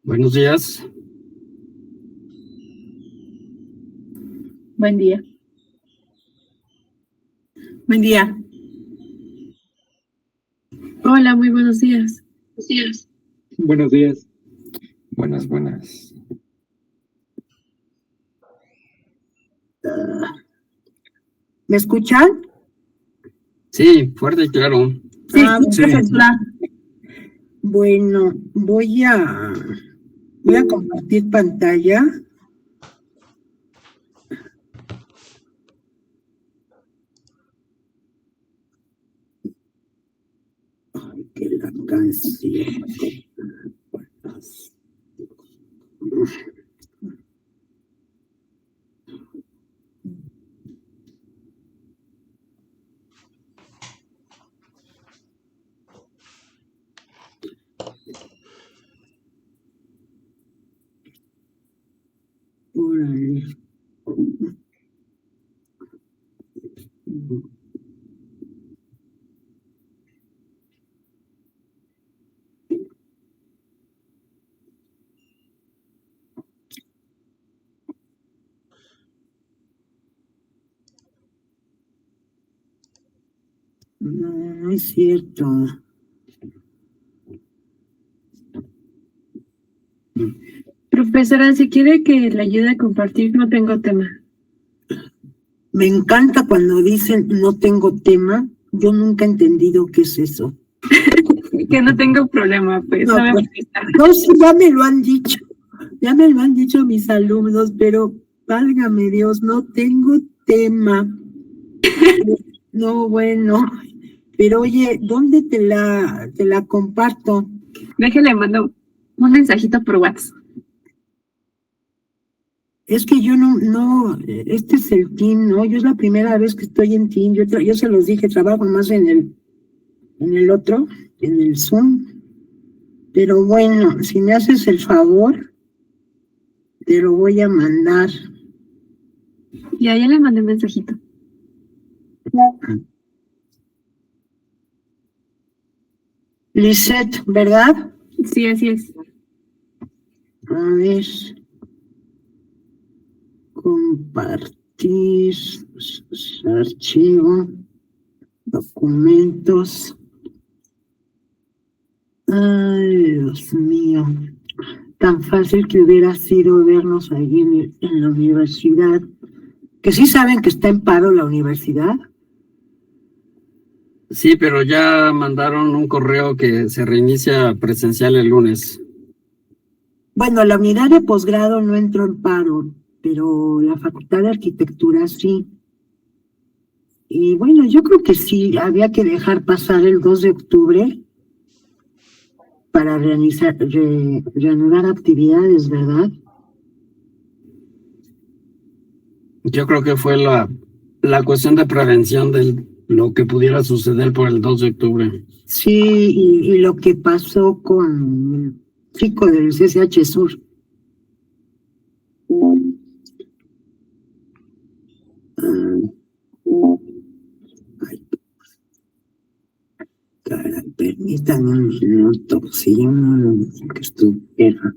Buenos días. Buen día. Buen día. Hola, muy buenos días. Buenos días. Buenas. ¿Me escuchan? Sí, fuerte y claro. Sí, Sí. perfecto. Bueno, voy a compartir pantalla. Ay, que la canción. Órale. No es cierto. Profesora, si quiere que le ayude a compartir, no tengo tema. Me encanta cuando dicen no tengo tema. Yo nunca he entendido qué es eso. Que no tengo problema, pues. No, No me pues, molesta. no, sí, ya me lo han dicho. Ya me lo han dicho mis alumnos, pero válgame Dios, no tengo tema. No, bueno. Pero oye, ¿dónde te la comparto? Déjele, mando un mensajito por WhatsApp. Es que yo no, este es el team, ¿no? Yo es la primera vez que estoy en team. Yo se los dije, trabajo más en el otro, en el Zoom. Pero bueno, si me haces el favor, te lo voy a mandar. Ya le mandé un mensajito. Lisette, ¿verdad? Sí, así es. A ver, compartir, archivo, documentos. Ay, Dios mío, tan fácil que hubiera sido vernos ahí en la universidad. Que sí saben que está en paro la universidad. Sí, pero ya mandaron un correo que se reinicia presencial el lunes. Bueno, la unidad de posgrado no entró en paro, pero la Facultad de Arquitectura sí. Y bueno, yo creo que sí, había que dejar pasar el 2 de octubre para reanudar actividades, ¿verdad? Yo creo que fue la cuestión de prevención de lo que pudiera suceder por el 2 de octubre. Sí, y lo que pasó con el chico del CCH Sur. Ay, caray, permítanme un minuto, si yo no lo dije que estuviera.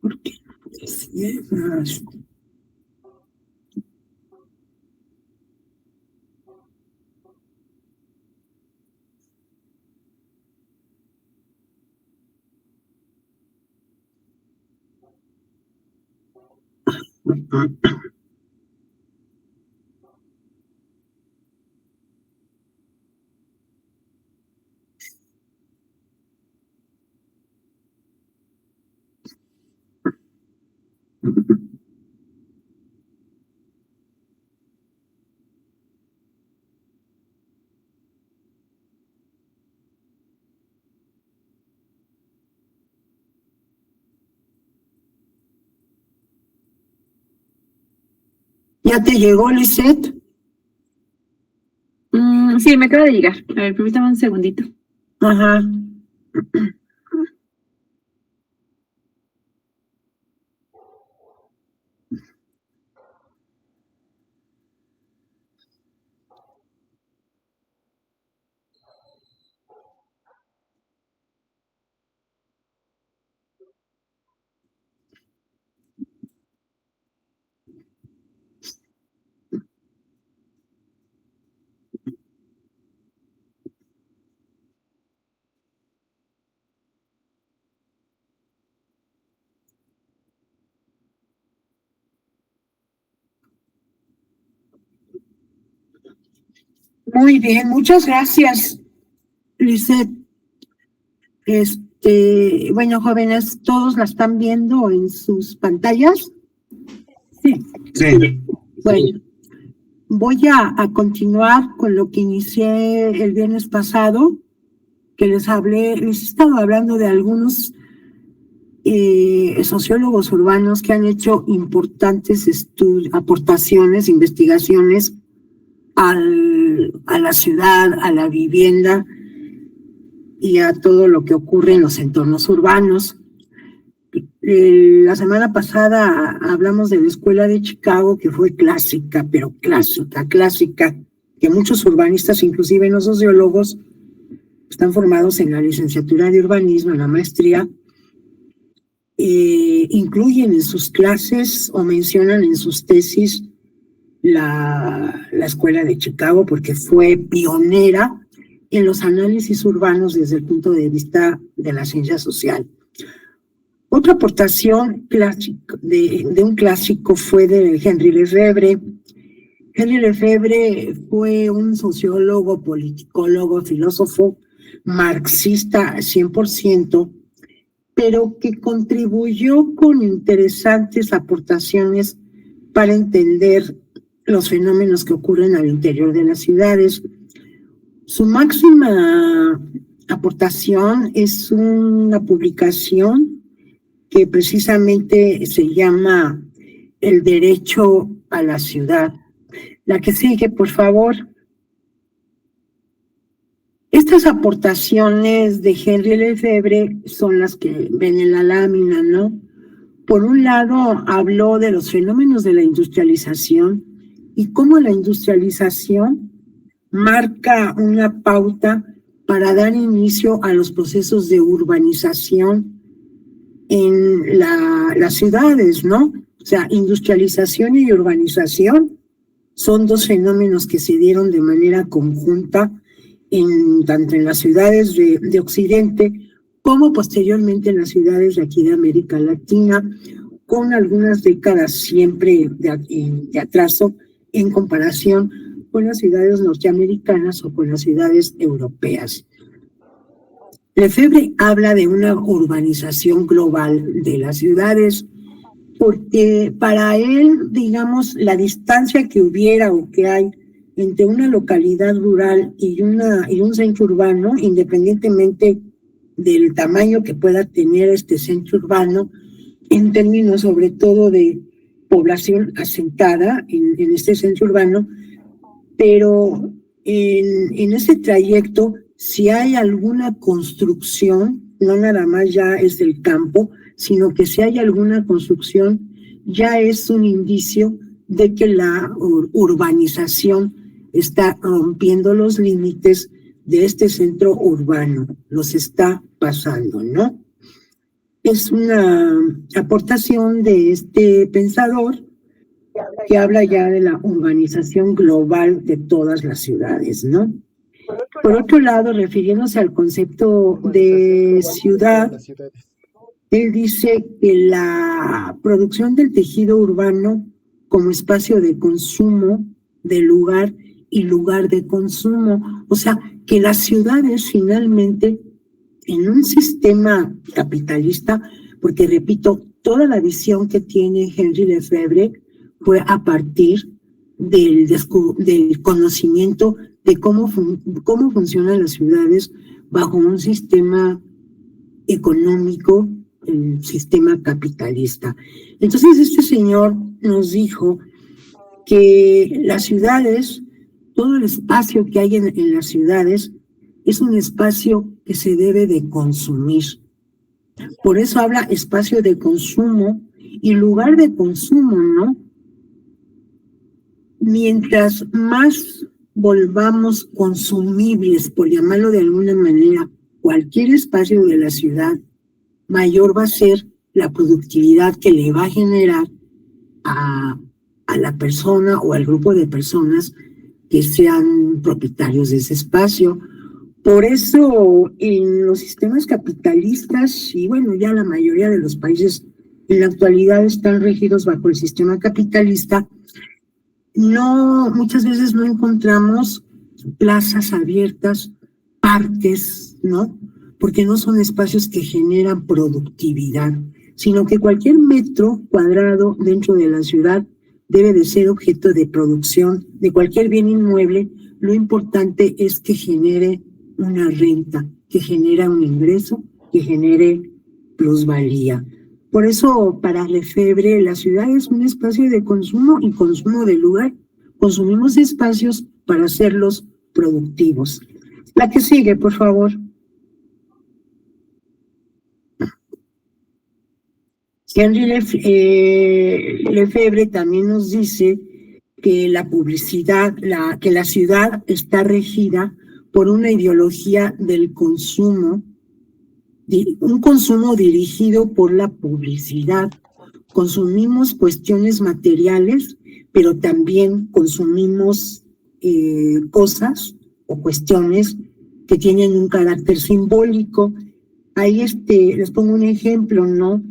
¿Por qué no te cierras? ¿Ya te llegó, Lisette? Sí, me acaba de llegar. A ver, permítame un segundito. Ajá. Muy bien, muchas gracias, Lisette. Bueno, jóvenes, ¿todos la están viendo en sus pantallas? Sí. Sí. Bueno, voy a continuar con lo que inicié el viernes pasado, que les he estado hablando de algunos sociólogos urbanos que han hecho importantes aportaciones, investigaciones a la ciudad, a la vivienda y a todo lo que ocurre en los entornos urbanos. La semana pasada hablamos de la Escuela de Chicago, que fue clásica, pero clásica, que muchos urbanistas, inclusive no sociólogos, están formados en la licenciatura de urbanismo, en la maestría, incluyen en sus clases o mencionan en sus tesis la Escuela de Chicago, porque fue pionera en los análisis urbanos desde el punto de vista de la ciencia social. Otra aportación de un clásico fue de Henry Lefebvre. Henry Lefebvre fue un sociólogo, politicólogo, filósofo, marxista 100%, pero que contribuyó con interesantes aportaciones para entender los fenómenos que ocurren al interior de las ciudades. Su máxima aportación es una publicación que precisamente se llama El derecho a la ciudad. La que sigue, por favor. Estas aportaciones de Henry Lefebvre son las que ven en la lámina, ¿no? Por un lado, habló de los fenómenos de la industrialización y cómo la industrialización marca una pauta para dar inicio a los procesos de urbanización en las ciudades, ¿no? O sea, industrialización y urbanización son dos fenómenos que se dieron de manera conjunta tanto en las ciudades de Occidente como posteriormente en las ciudades de aquí de América Latina, con algunas décadas siempre de atraso en comparación con las ciudades norteamericanas o con las ciudades europeas. Lefebvre habla de una urbanización global de las ciudades, porque para él, digamos, la distancia que hubiera o que hay entre una localidad rural y un centro urbano, independientemente del tamaño que pueda tener este centro urbano, en términos sobre todo de población asentada en este centro urbano, pero en ese trayecto, si hay alguna construcción, no nada más ya es del campo, sino que si hay alguna construcción, ya es un indicio de que la urbanización está rompiendo los límites de este centro urbano, los está pasando, ¿no? Es una aportación de este pensador que habla ya de la urbanización global de todas las ciudades, ¿no? Por otro lado, refiriéndose al concepto de ciudad, él dice que la producción del tejido urbano como espacio de consumo, de lugar y lugar de consumo, o sea, que las ciudades finalmente en un sistema capitalista, porque repito, toda la visión que tiene Henry Lefebvre fue a partir del conocimiento de cómo funcionan las ciudades bajo un sistema económico, el sistema capitalista. Entonces este señor nos dijo que las ciudades, todo el espacio que hay en las ciudades, es un espacio que se debe de consumir. Por eso habla espacio de consumo y lugar de consumo, ¿no? Mientras más volvamos consumibles, por llamarlo de alguna manera, cualquier espacio de la ciudad, mayor va a ser la productividad que le va a generar a la persona o al grupo de personas que sean propietarios de ese espacio. Por eso en los sistemas capitalistas, y bueno, ya la mayoría de los países en la actualidad están regidos bajo el sistema capitalista, muchas veces no encontramos plazas abiertas, parques, ¿no? Porque no son espacios que generan productividad, sino que cualquier metro cuadrado dentro de la ciudad debe de ser objeto de producción de cualquier bien inmueble. Lo importante es que genere una renta, que genera un ingreso, que genere plusvalía. Por eso, para Lefebvre, la ciudad es un espacio de consumo y consumo de lugar. Consumimos espacios para hacerlos productivos. La que sigue, por favor. Henri Lefebvre también nos dice que la publicidad, que la ciudad está regida por una ideología del consumo, un consumo dirigido por la publicidad. Consumimos cuestiones materiales, pero también consumimos cosas o cuestiones que tienen un carácter simbólico. Ahí les pongo un ejemplo, ¿no?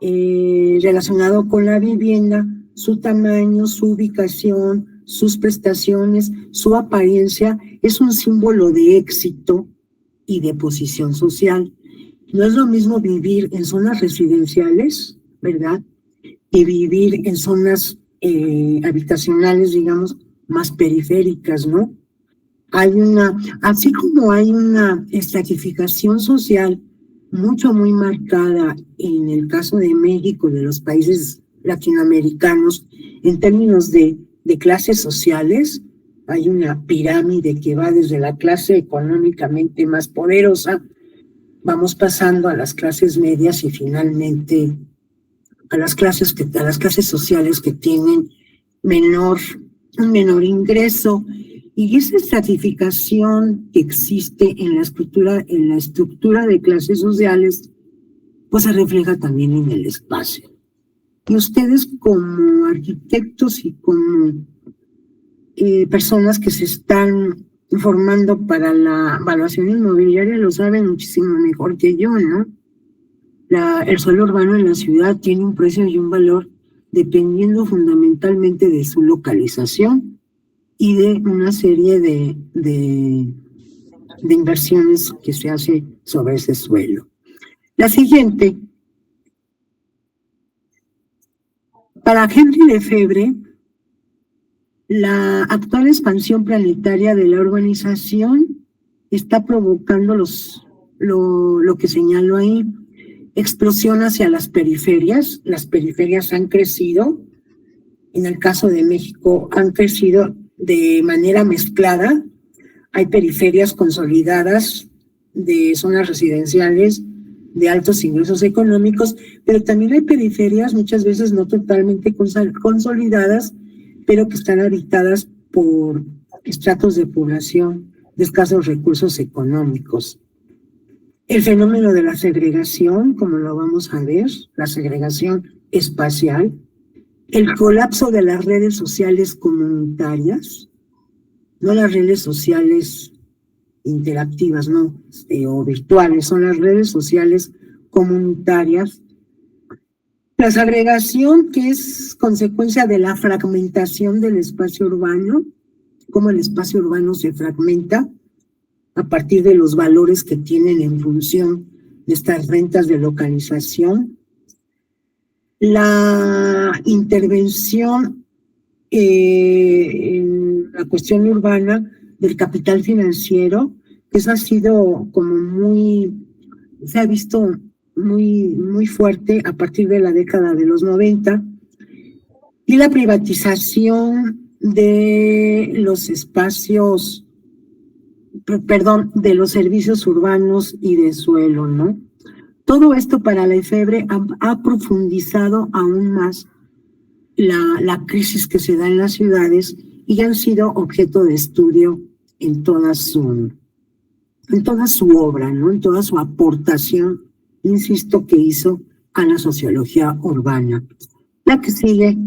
Relacionado con la vivienda, su tamaño, su ubicación, sus prestaciones, su apariencia, es un símbolo de éxito y de posición social. No es lo mismo vivir en zonas residenciales, ¿verdad?, que vivir en zonas habitacionales, digamos, más periféricas, ¿no? Así como hay una estratificación social muy marcada en el caso de México, de los países latinoamericanos, en términos de clases sociales, hay una pirámide que va desde la clase económicamente más poderosa, vamos pasando a las clases medias y finalmente a las clases sociales que tienen un menor ingreso. Y esa estratificación que existe en la estructura de clases sociales, pues se refleja también en el espacio. Y ustedes como arquitectos y como personas que se están formando para la evaluación inmobiliaria lo saben muchísimo mejor que yo, ¿no? El suelo urbano en la ciudad tiene un precio y un valor dependiendo fundamentalmente de su localización y de una serie de inversiones que se hace sobre ese suelo. La siguiente. Para Henri Lefebvre, la actual expansión planetaria de la urbanización está provocando lo que señalo ahí, explosión hacia las periferias. Las periferias han crecido, en el caso de México han crecido de manera mezclada. Hay periferias consolidadas de zonas residenciales de altos ingresos económicos, pero también hay periferias muchas veces no totalmente consolidadas, pero que están habitadas por estratos de población de escasos recursos económicos. El fenómeno de la segregación, como lo vamos a ver, la segregación espacial, el colapso de las redes sociales comunitarias, no las redes sociales interactivas, no, o virtuales, son las redes sociales comunitarias. La segregación, que es consecuencia de la fragmentación del espacio urbano, cómo el espacio urbano se fragmenta a partir de los valores que tienen en función de estas rentas de localización. La intervención en la cuestión urbana del capital financiero, que eso ha sido como se ha visto muy fuerte a partir de la década de los 90, y la privatización de los espacios, perdón, de los servicios urbanos y de suelo, ¿no? Todo esto para Lefebvre ha profundizado aún más la crisis que se da en las ciudades y han sido objeto de estudio en toda su obra, ¿no? En toda su aportación, insisto, que hizo a la sociología urbana. La que sigue.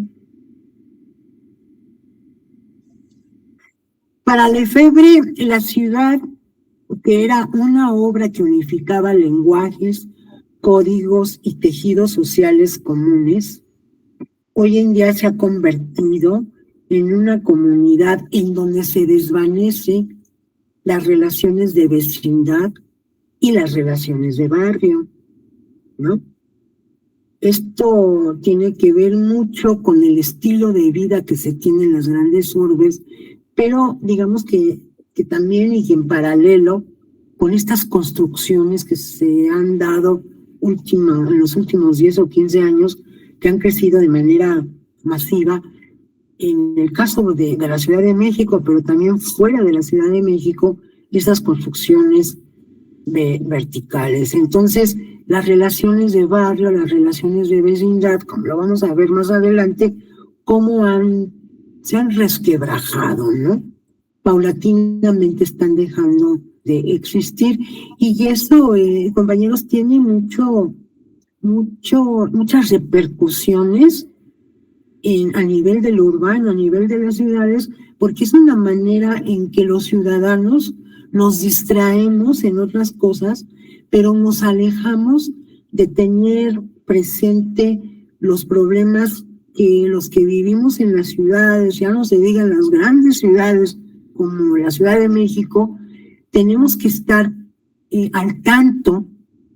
Para Lefebvre, la ciudad, que era una obra que unificaba lenguajes, códigos y tejidos sociales comunes, hoy en día se ha convertido en una comunidad en donde se desvanece las relaciones de vecindad y las relaciones de barrio, ¿no? Esto tiene que ver mucho con el estilo de vida que se tiene en las grandes urbes, pero digamos que también y en paralelo con estas construcciones que se han dado en los últimos 10 o 15 años, que han crecido de manera masiva, en el caso de la Ciudad de México, pero también fuera de la Ciudad de México, esas construcciones verticales. Entonces, las relaciones de barrio, las relaciones de vecindad, como lo vamos a ver más adelante, cómo se han resquebrajado, ¿no? Paulatinamente están dejando de existir, y eso, compañeros, tiene muchas repercusiones a nivel de lo urbano, a nivel de las ciudades, porque es una manera en que los ciudadanos nos distraemos en otras cosas, pero nos alejamos de tener presente los problemas que los que vivimos en las ciudades, ya no se digan las grandes ciudades como la Ciudad de México. Tenemos que estar al tanto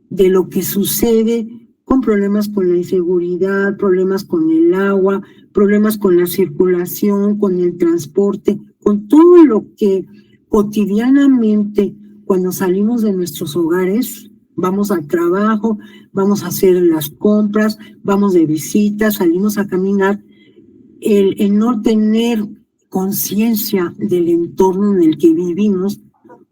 de lo que sucede con problemas con la inseguridad, problemas con el agua, problemas con la circulación, con el transporte, con todo lo que cotidianamente, cuando salimos de nuestros hogares, vamos al trabajo, vamos a hacer las compras, vamos de visita, salimos a caminar, el no tener conciencia del entorno en el que vivimos,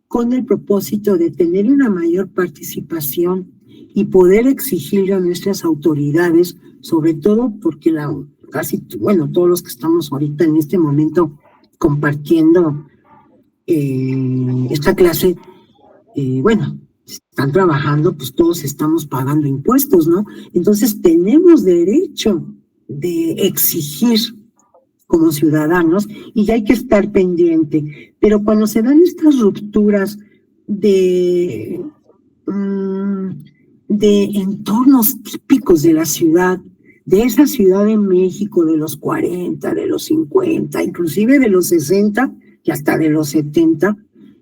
con el propósito de tener una mayor participación y poder exigir a nuestras autoridades, sobre todo porque todos los que estamos ahorita en este momento compartiendo esta clase, están trabajando, pues todos estamos pagando impuestos, ¿no? Entonces tenemos derecho de exigir como ciudadanos, y hay que estar pendiente. Pero cuando se dan estas rupturas de entornos típicos de la ciudad, de esa Ciudad de México de los 40, de los 50, inclusive de los 60 y hasta de los 70,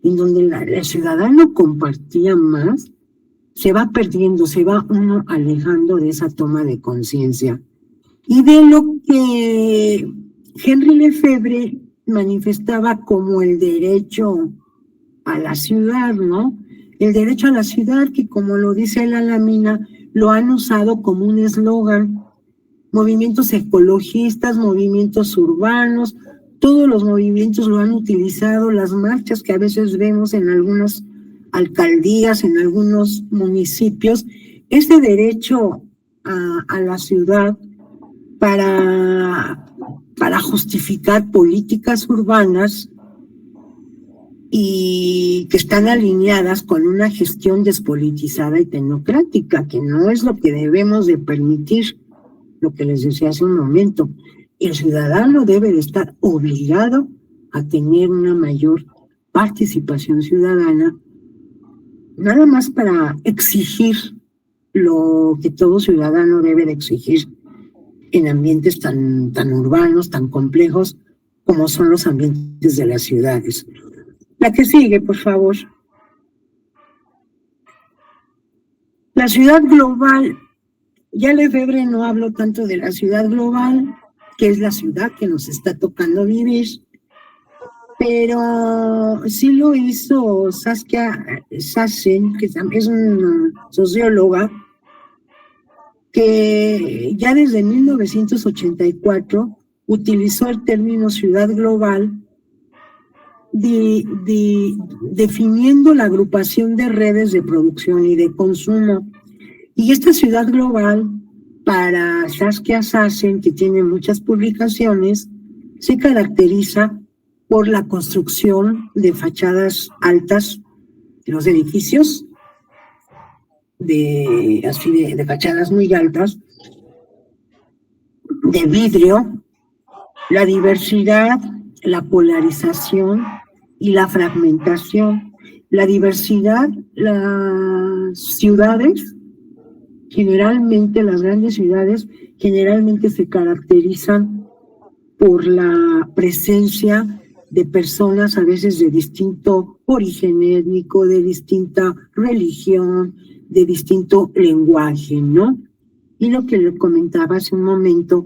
en donde el ciudadano compartía más, se va perdiendo, se va uno alejando de esa toma de conciencia. Y de lo que Henri Lefebvre manifestaba como el derecho a la ciudad, ¿no? El derecho a la ciudad, que como lo dice la lámina, lo han usado como un eslogan. Movimientos ecologistas, movimientos urbanos, todos los movimientos lo han utilizado, las marchas que a veces vemos en algunas alcaldías, en algunos municipios, ese derecho a la ciudad para justificar políticas urbanas y que están alineadas con una gestión despolitizada y tecnocrática, que no es lo que debemos de permitir, lo que les decía hace un momento. El ciudadano debe de estar obligado a tener una mayor participación ciudadana, nada más para exigir lo que todo ciudadano debe de exigir en ambientes tan urbanos, tan complejos como son los ambientes de las ciudades. La que sigue, por favor. La ciudad global. Ya Lefebvre no habló tanto de la ciudad global, que es la ciudad que nos está tocando vivir, pero sí lo hizo Saskia Sassen, que es una socióloga, que ya desde 1984 utilizó el término ciudad global definiendo la agrupación de redes de producción y de consumo. Y esta ciudad global, para Saskia Sassen, que tiene muchas publicaciones, se caracteriza por la construcción de fachadas altas de los edificios, de fachadas muy altas, de vidrio, la diversidad, la polarización y la fragmentación. La diversidad, las ciudades, generalmente las grandes ciudades, generalmente se caracterizan por la presencia de personas a veces de distinto origen étnico, de distinta religión, de distinto lenguaje, ¿no? Y lo que le comentaba hace un momento,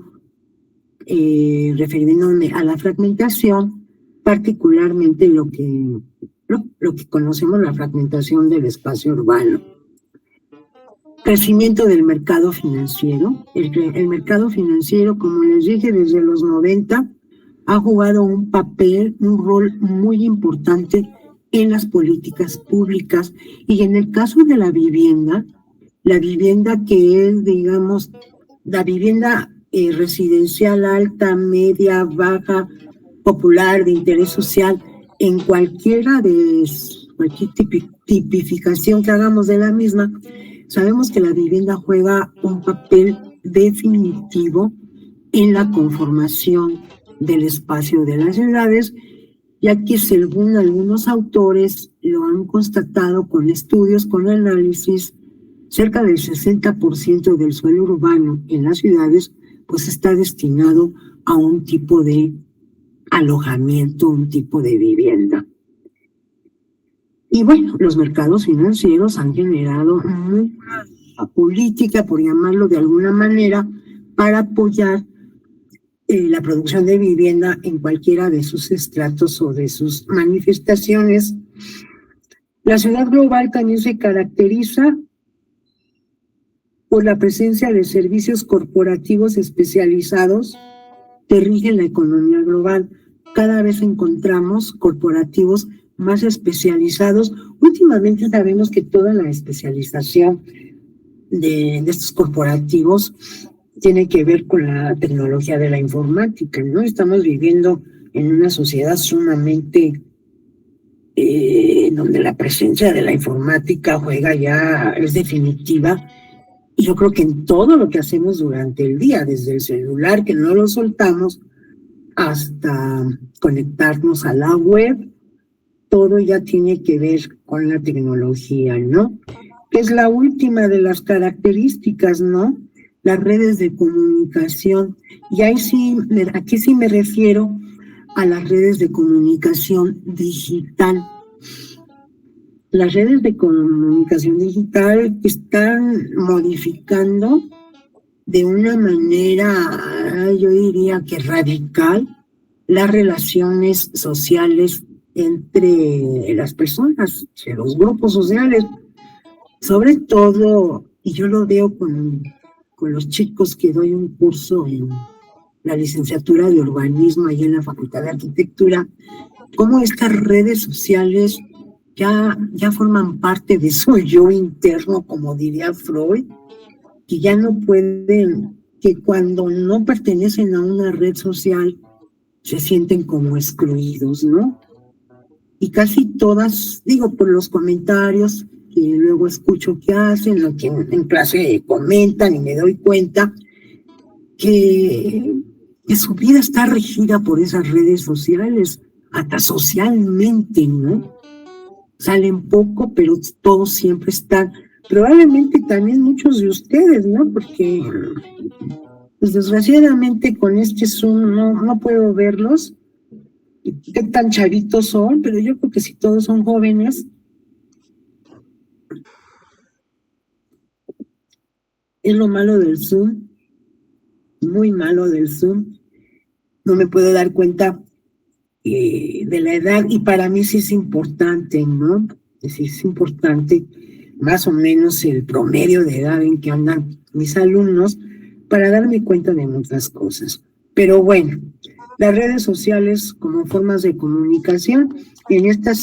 refiriéndome a la fragmentación, particularmente lo que conocemos la fragmentación del espacio urbano. Crecimiento del mercado financiero. El mercado financiero, como les dije, desde los 90 ha jugado un rol muy importante en las políticas públicas. Y en el caso de la vivienda que es, digamos, la vivienda residencial alta, media, baja, popular, de interés social, en cualquier tipificación que hagamos de la misma, sabemos que la vivienda juega un papel definitivo en la conformación del espacio de las ciudades, ya que según algunos autores lo han constatado con estudios, con análisis, cerca del 60% del suelo urbano en las ciudades pues está destinado a un tipo de alojamiento, un tipo de vivienda. Y bueno, los mercados financieros han generado una política, por llamarlo de alguna manera, para apoyar la producción de vivienda en cualquiera de sus estratos o de sus manifestaciones. La ciudad global también se caracteriza por la presencia de servicios corporativos especializados que rigen la economía global. Cada vez encontramos corporativos más especializados. Últimamente sabemos que toda la especialización de estos corporativos tiene que ver con la tecnología de la informática, ¿no? Estamos viviendo en una sociedad sumamente donde la presencia de la informática es definitiva. Y yo creo que en todo lo que hacemos durante el día, desde el celular, que no lo soltamos, hasta conectarnos a la web, todo ya tiene que ver con la tecnología, ¿no? Que es la última de las características, ¿no? Las redes de comunicación. Y aquí sí me refiero a las redes de comunicación digital. Las redes de comunicación digital están modificando de una manera, yo diría que radical, las relaciones sociales entre las personas, entre los grupos sociales, sobre todo, y yo lo veo con los chicos que doy un curso en la licenciatura de urbanismo y en la Facultad de Arquitectura, cómo estas redes sociales ya forman parte de su yo interno, como diría Freud, que ya no pueden, que cuando no pertenecen a una red social se sienten como excluidos, ¿no? Y casi todas, digo, por los comentarios que luego escucho que hacen, lo que en clase comentan y me doy cuenta, que su vida está regida por esas redes sociales, hasta socialmente, ¿no? Salen poco, pero todos siempre están. Probablemente también muchos de ustedes, ¿no? Porque pues desgraciadamente con este Zoom no puedo verlos. ¿Qué tan chavitos son? Pero yo creo que si todos son jóvenes. Es lo malo del Zoom. Muy malo del Zoom. No me puedo dar cuenta de la edad, y para mí sí es importante, ¿no? Sí es importante más o menos el promedio de edad en que andan mis alumnos para darme cuenta de muchas cosas. Pero bueno, las redes sociales como formas de comunicación en esta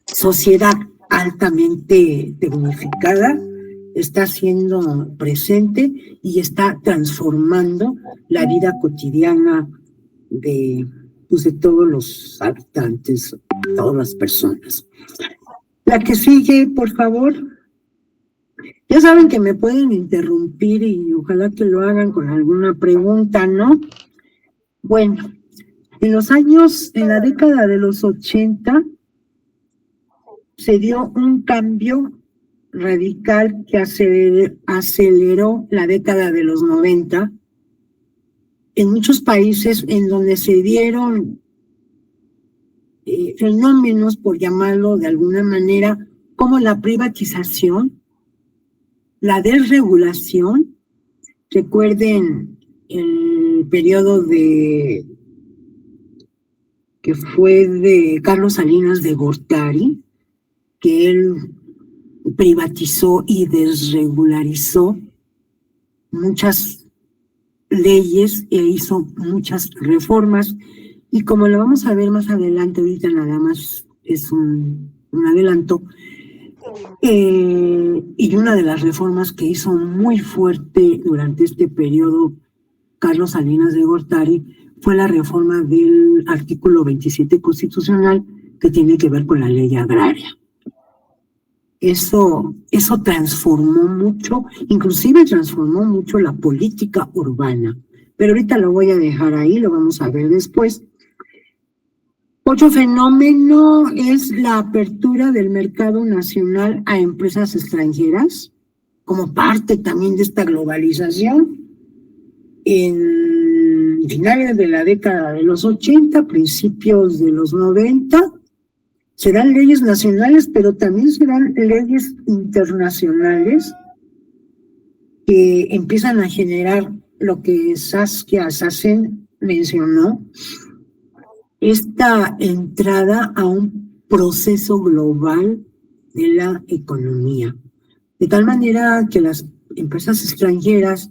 sociedad altamente tecnificada está siendo presente y está transformando la vida cotidiana de todos los habitantes, todas las personas. La que sigue, por favor. Ya saben que me pueden interrumpir y ojalá que lo hagan con alguna pregunta, ¿no? Bueno, en la década de los 80, se dio un cambio radical que aceleró la década de los 90 en muchos países en donde se dieron fenómenos, por llamarlo de alguna manera, como la privatización, la desregulación. Recuerden el periodo que fue de Carlos Salinas de Gortari, que él privatizó y desregularizó muchas leyes e hizo muchas reformas, y como lo vamos a ver más adelante, ahorita nada más es un adelanto, y una de las reformas que hizo muy fuerte durante este periodo Carlos Salinas de Gortari fue la reforma del artículo 27 constitucional, que tiene que ver con la ley agraria. Eso transformó mucho, inclusive transformó mucho la política urbana. Pero ahorita lo voy a dejar ahí, lo vamos a ver después. Otro fenómeno es la apertura del mercado nacional a empresas extranjeras, como parte también de esta globalización. En finales de la década de los 80, principios de los 90, se dan leyes nacionales, pero también se dan leyes internacionales que empiezan a generar lo que Saskia Sassen mencionó, esta entrada a un proceso global de la economía. De tal manera que las empresas extranjeras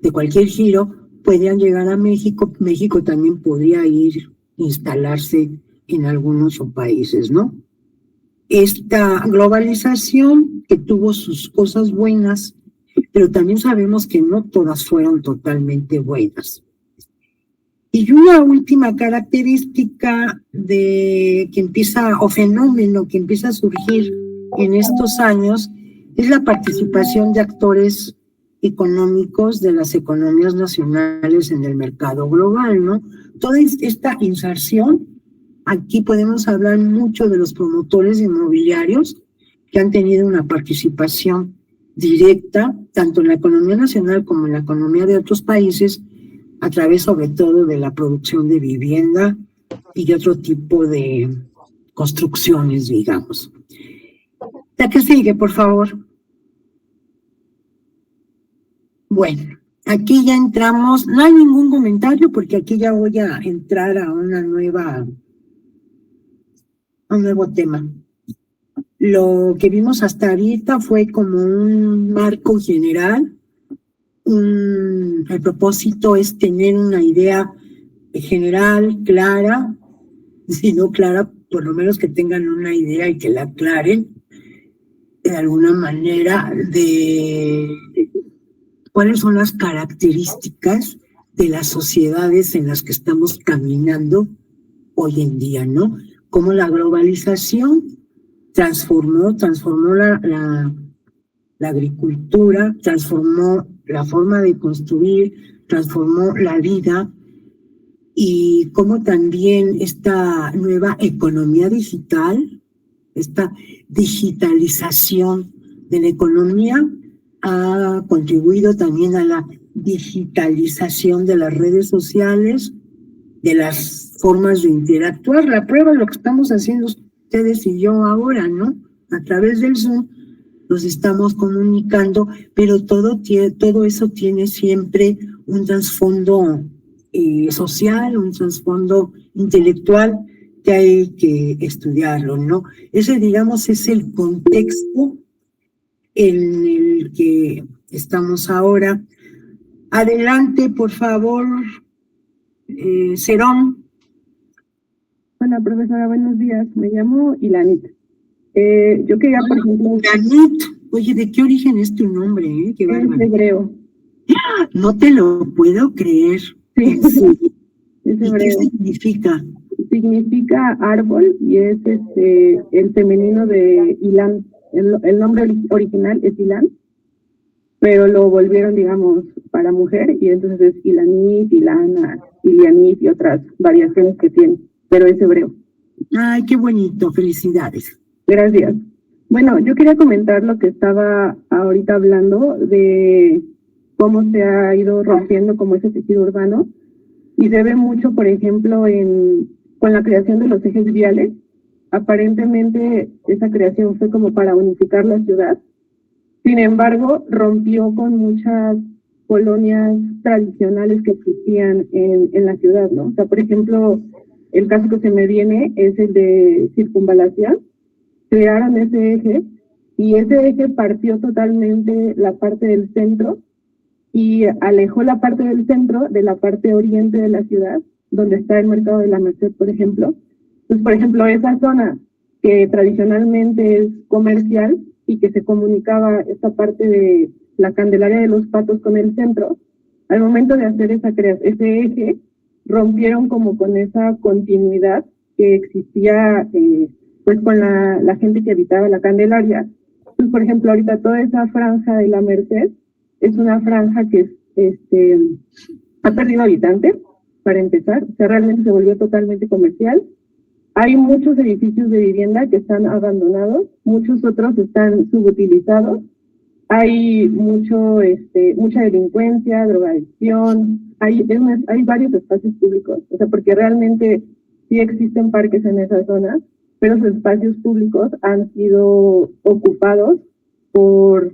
de cualquier giro podrían llegar a México. México también podría instalarse en algunos países, ¿no? Esta globalización que tuvo sus cosas buenas, pero también sabemos que no todas fueron totalmente buenas. Y una última característica o fenómeno que empieza a surgir en estos años es la participación de actores económicos de las economías nacionales en el mercado global, ¿no? Toda esta inserción, aquí podemos hablar mucho de los promotores inmobiliarios que han tenido una participación directa, tanto en la economía nacional como en la economía de otros países, a través sobre todo de la producción de vivienda y de otro tipo de construcciones, digamos. La que sigue, por favor. Bueno, aquí ya entramos, no hay ningún comentario porque aquí ya voy a entrar a un nuevo tema. Lo que vimos hasta ahorita fue como un marco general. El propósito es tener una idea general, clara, si no clara, por lo menos que tengan una idea y que la aclaren de alguna manera de cuáles son las características de las sociedades en las que estamos caminando hoy en día, ¿no? Cómo la globalización transformó la agricultura, transformó la forma de construir, transformó la vida, y cómo también esta nueva economía digital, esta digitalización de la economía ha contribuido también a la digitalización de las redes sociales, de las formas de interactuar. La prueba es lo que estamos haciendo ustedes y yo ahora, ¿no? A través del Zoom nos estamos comunicando, pero todo eso tiene siempre un trasfondo social, un trasfondo intelectual que hay que estudiarlo, ¿no? Ese, digamos, es el contexto en el que estamos ahora. Adelante, por favor, Cerón. Hola, profesora, buenos días. Me llamo Ilanit. Yo quería, por ejemplo... Ilanit. Oye, ¿de qué origen es tu nombre? Qué bárbaro. Es hebreo. No te lo puedo creer. Sí, es hebreo. ¿Y qué significa? Significa árbol y es el femenino de Ilan. El nombre original es Ilan, pero lo volvieron, digamos, para mujer, y entonces es Ilanit, Ilana, Ilianit y otras variaciones que tiene, pero es hebreo. Ay, qué bonito, felicidades. Gracias. Bueno, yo quería comentar lo que estaba ahorita hablando de cómo se ha ido rompiendo como ese tejido urbano, y se ve mucho, por ejemplo, con la creación de los ejes viales. Aparentemente esa creación fue como para unificar la ciudad. Sin embargo, rompió con muchas colonias tradicionales que existían en la ciudad, ¿no? O sea, por ejemplo, el caso que se me viene es el de Circunvalación. Crearon ese eje, y ese eje partió totalmente la parte del centro y alejó la parte del centro de la parte oriente de la ciudad, donde está el Mercado de la Merced, por ejemplo. Pues, por ejemplo, esa zona que tradicionalmente es comercial y que se comunicaba esta parte de la Candelaria de los Patos con el centro, al momento de hacer ese eje, rompieron como con esa continuidad que existía pues con la gente que habitaba la Candelaria. Pues, por ejemplo, ahorita toda esa franja de la Merced es una franja que ha perdido habitantes, para empezar. O sea, realmente se volvió totalmente comercial. Hay muchos edificios de vivienda que están abandonados, muchos otros están subutilizados. Hay mucha delincuencia, drogadicción. Hay varios espacios públicos, o sea, porque realmente sí existen parques en esa zona, pero los espacios públicos han sido ocupados por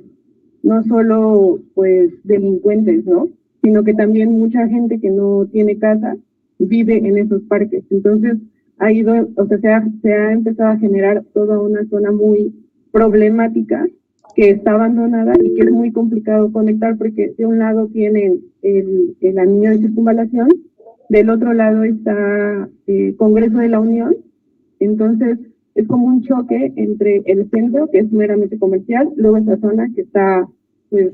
no solo pues delincuentes, ¿no?, sino que también mucha gente que no tiene casa vive en esos parques. Entonces se ha empezado a generar toda una zona muy problemática que está abandonada y que es muy complicado conectar, porque de un lado tienen el anillo de circunvalación, del otro lado está Congreso de la Unión. Entonces es como un choque entre el centro, que es meramente comercial, luego esa zona que está pues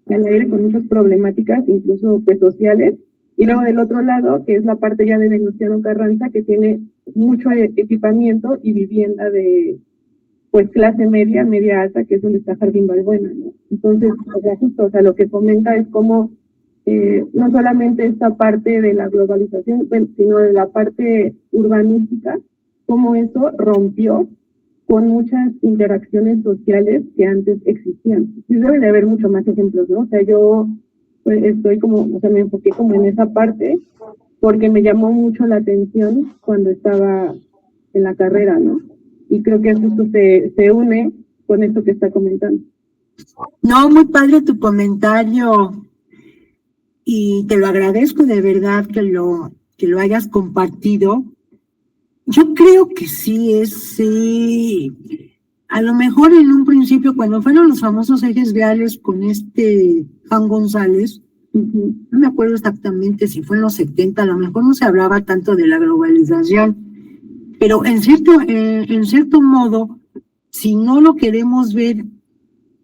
al aire con muchas problemáticas, incluso pues sociales, y luego del otro lado, que es la parte ya de Venustiano Carranza, que tiene mucho equipamiento y vivienda de pues clase media, media alta, que es donde está Jardín Balbuena, ¿no? Entonces, justo, lo que comenta es cómo no solamente esta parte de la globalización, sino de la parte urbanística, cómo eso rompió con muchas interacciones sociales que antes existían. Sí, debe de haber mucho más ejemplos, ¿no? O sea, yo pues, me enfoqué como en esa parte porque me llamó mucho la atención cuando estaba en la carrera, ¿no? Y creo que justo se une con esto que está comentando. No, muy padre tu comentario y te lo agradezco de verdad que lo hayas compartido. Yo creo que sí. A lo mejor en un principio, cuando fueron los famosos ejes viales con Juan González, no me acuerdo exactamente si fue en los 70, a lo mejor no se hablaba tanto de la globalización, pero en cierto modo, si no lo queremos ver,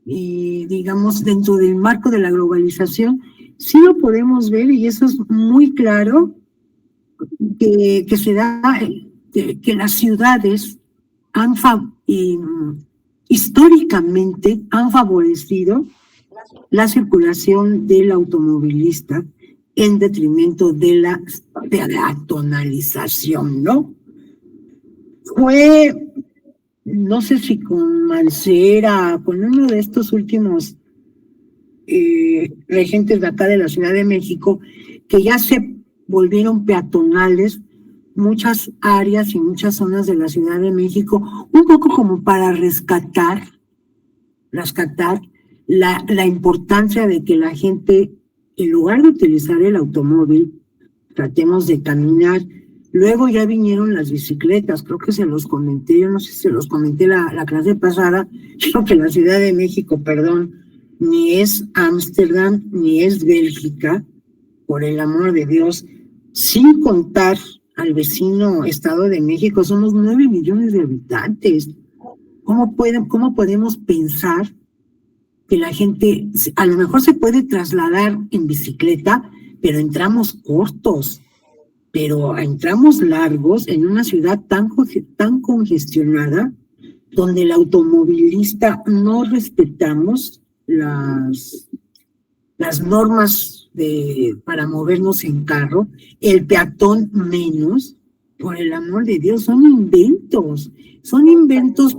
digamos, dentro del marco de la globalización, sí lo podemos ver, y eso es muy claro, que se da, que las ciudades históricamente han favorecido la circulación del automovilista en detrimento de la peatonalización, ¿no? Fue, no sé si con Mancera, con uno de estos últimos regentes de acá de la Ciudad de México, que ya se volvieron peatonales muchas áreas y muchas zonas de la Ciudad de México, un poco como para rescatar la importancia de que la gente, en lugar de utilizar el automóvil, tratemos de caminar. Luego ya vinieron las bicicletas, creo que se los comenté, yo no sé si se los comenté la clase pasada, creo que la Ciudad de México, perdón, ni es Ámsterdam, ni es Bélgica, por el amor de Dios, sin contar al vecino Estado de México, somos 9 millones de habitantes. ¿Cómo podemos pensar que la gente, a lo mejor se puede trasladar en bicicleta, pero en tramos cortos, pero en tramos largos, en una ciudad tan congestionada, donde el automovilista no respetamos las normas para movernos en carro, el peatón menos? Por el amor de Dios, son inventos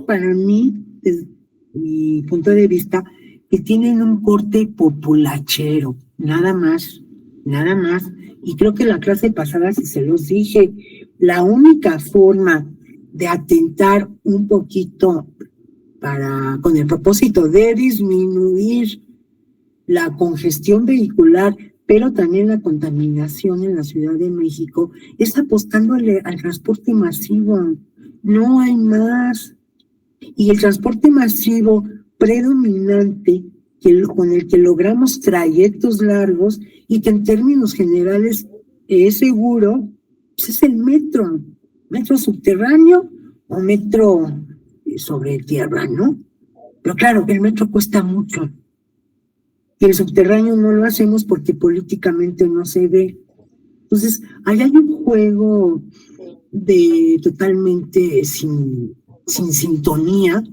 para mí, desde mi punto de vista, que tienen un corte populachero, nada más, nada más. Y creo que la clase pasada, si se los dije, la única forma de atentar un poquito con el propósito de disminuir la congestión vehicular, pero también la contaminación en la Ciudad de México, es apostándole al transporte masivo. No hay más. Y el transporte masivo predominante con el que logramos trayectos largos y que en términos generales es seguro, pues es el metro subterráneo o metro sobre tierra, ¿no? Pero claro, el metro cuesta mucho. Y el subterráneo no lo hacemos porque políticamente no se ve. Entonces, ahí hay un juego totalmente sin sintonía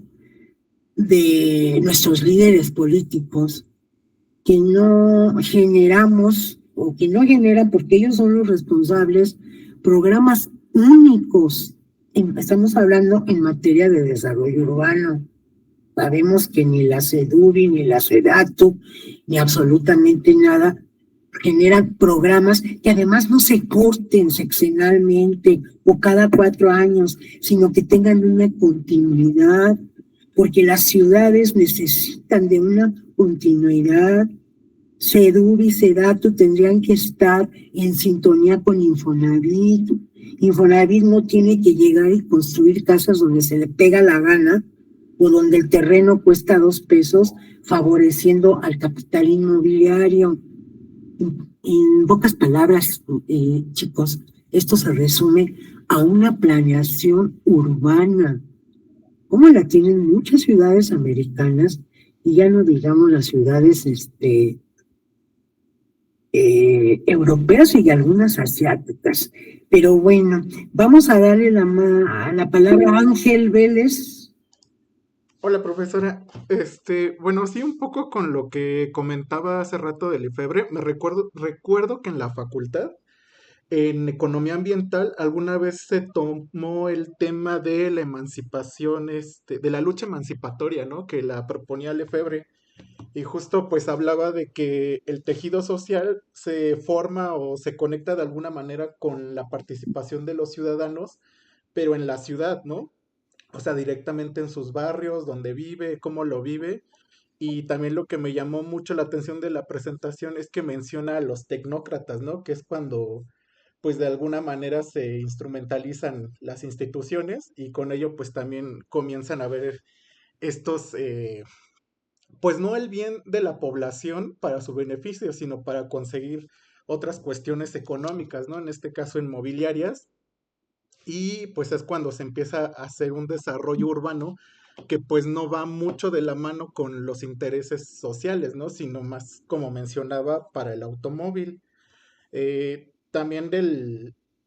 de nuestros líderes políticos, que no generamos o que no generan, porque ellos son los responsables, programas únicos. Estamos hablando en materia de desarrollo urbano. Sabemos que ni la SEDUBI, ni la SEDATU, ni absolutamente nada generan programas que además no se corten sexenalmente o cada 4 años, sino que tengan una continuidad, porque las ciudades necesitan de una continuidad. SEDUBI y SEDATU tendrían que estar en sintonía con Infonavit. Infonavit no tiene que llegar y construir casas donde se le pega la gana o donde el terreno cuesta 2 pesos, favoreciendo al capital inmobiliario. En pocas palabras, chicos, esto se resume a una planeación urbana, como la tienen muchas ciudades americanas, y ya no digamos las ciudades europeas y algunas asiáticas. Pero bueno, vamos a darle la palabra a Ángel Vélez. Hola, profesora. Bueno, sí, un poco con lo que comentaba hace rato del IFEBRE, recuerdo que en la facultad, en economía ambiental, alguna vez se tomó el tema de la emancipación, de la lucha emancipatoria, ¿no? Que la proponía Lefebvre. Y justo pues hablaba de que el tejido social se forma o se conecta de alguna manera con la participación de los ciudadanos, pero en la ciudad, ¿no? O sea, directamente en sus barrios, donde vive, cómo lo vive. Y también lo que me llamó mucho la atención de la presentación es que menciona a los tecnócratas, ¿no? Que es cuando, pues de alguna manera se instrumentalizan las instituciones y con ello, pues también comienzan a ver estos, pues no el bien de la población para su beneficio, sino para conseguir otras cuestiones económicas, ¿no? En este caso, inmobiliarias. Y pues es cuando se empieza a hacer un desarrollo urbano que pues no va mucho de la mano con los intereses sociales, ¿no? Sino más, como mencionaba, para el automóvil. También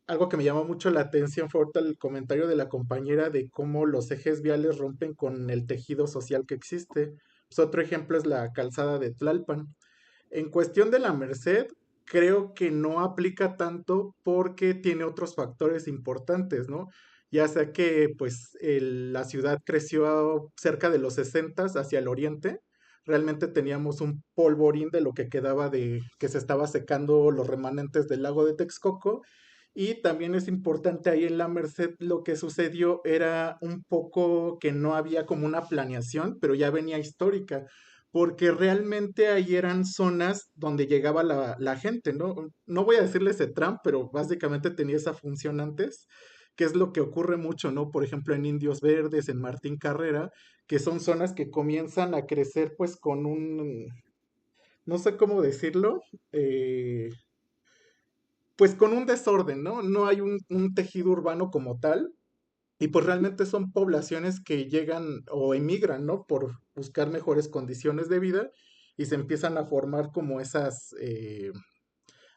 algo que me llamó mucho la atención fue ahorita el comentario de la compañera de cómo los ejes viales rompen con el tejido social que existe. Pues otro ejemplo es la calzada de Tlalpan. En cuestión de la Merced, creo que no aplica tanto porque tiene otros factores importantes, ¿no? Ya sea que pues la ciudad creció cerca de los 60 hacia el oriente. Realmente teníamos un polvorín de lo que quedaba de que se estaba secando los remanentes del lago de Texcoco. Y también es importante ahí en la Merced lo que sucedió era un poco que no había como una planeación, pero ya venía histórica porque realmente ahí eran zonas donde llegaba la gente, ¿no? No voy a decirle Trump, pero básicamente tenía esa función antes, que es lo que ocurre mucho, ¿no? Por ejemplo, en Indios Verdes, en Martín Carrera, que son zonas que comienzan a crecer pues con no sé cómo decirlo, pues con un desorden, ¿no? No hay un tejido urbano como tal, y pues realmente son poblaciones que llegan o emigran, ¿no? Por buscar mejores condiciones de vida y se empiezan a formar como esas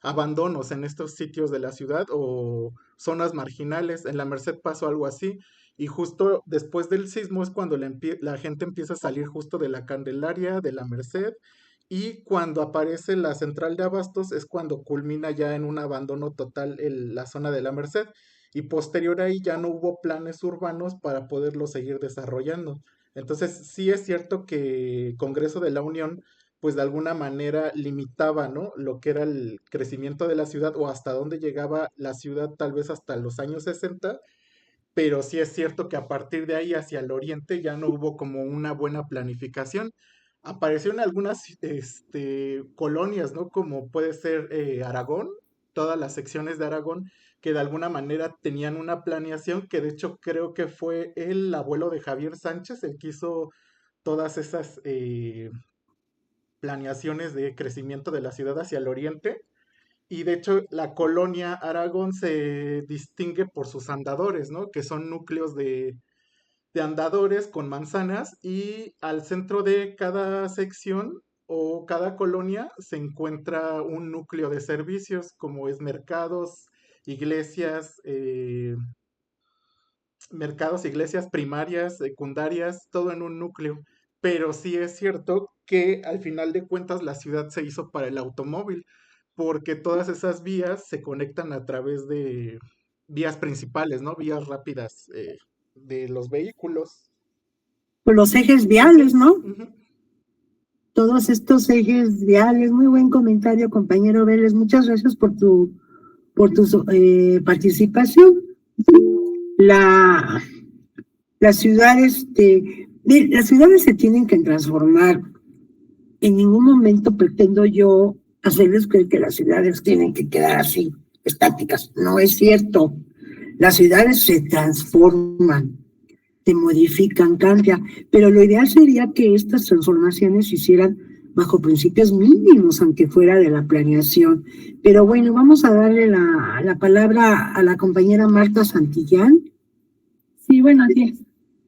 abandonos en estos sitios de la ciudad o zonas marginales. En la Merced pasó algo así y justo después del sismo es cuando la gente empieza a salir justo de la Candelaria, de la Merced, y cuando aparece la central de abastos es cuando culmina ya en un abandono total la zona de la Merced y posterior ahí ya no hubo planes urbanos para poderlo seguir desarrollando. Entonces sí es cierto que Congreso de la Unión pues de alguna manera limitaba, ¿no? Lo que era el crecimiento de la ciudad o hasta dónde llegaba la ciudad tal vez hasta los años 60, pero sí es cierto que a partir de ahí hacia el oriente ya no hubo como una buena planificación. Aparecieron algunas colonias, ¿no? Como puede ser Aragón, todas las secciones de Aragón, que de alguna manera tenían una planeación, que de hecho creo que fue el abuelo de Javier Sánchez el que hizo todas esas planeaciones de crecimiento de la ciudad hacia el oriente. Y de hecho la colonia Aragón se distingue por sus andadores, ¿no? Que son núcleos de andadores con manzanas y al centro de cada sección o cada colonia se encuentra un núcleo de servicios como es mercados, iglesias primarias, secundarias, todo en un núcleo. Pero sí es cierto que al final de cuentas la ciudad se hizo para el automóvil, porque todas esas vías se conectan a través de vías principales, ¿no? Vías rápidas de los vehículos. Por los ejes viales, ¿no? Ujú. Todos estos ejes viales. Muy buen comentario, compañero Vélez. Muchas gracias por tu participación. Las ciudades se tienen que transformar. En ningún momento pretendo yo hacerles creer que las ciudades tienen que quedar así, estáticas. No es cierto. Las ciudades se transforman, se modifican, cambian, pero lo ideal sería que estas transformaciones se hicieran bajo principios mínimos, aunque fuera de la planeación. Pero bueno, vamos a darle la palabra a la compañera Marta Santillán. Sí, buenos días.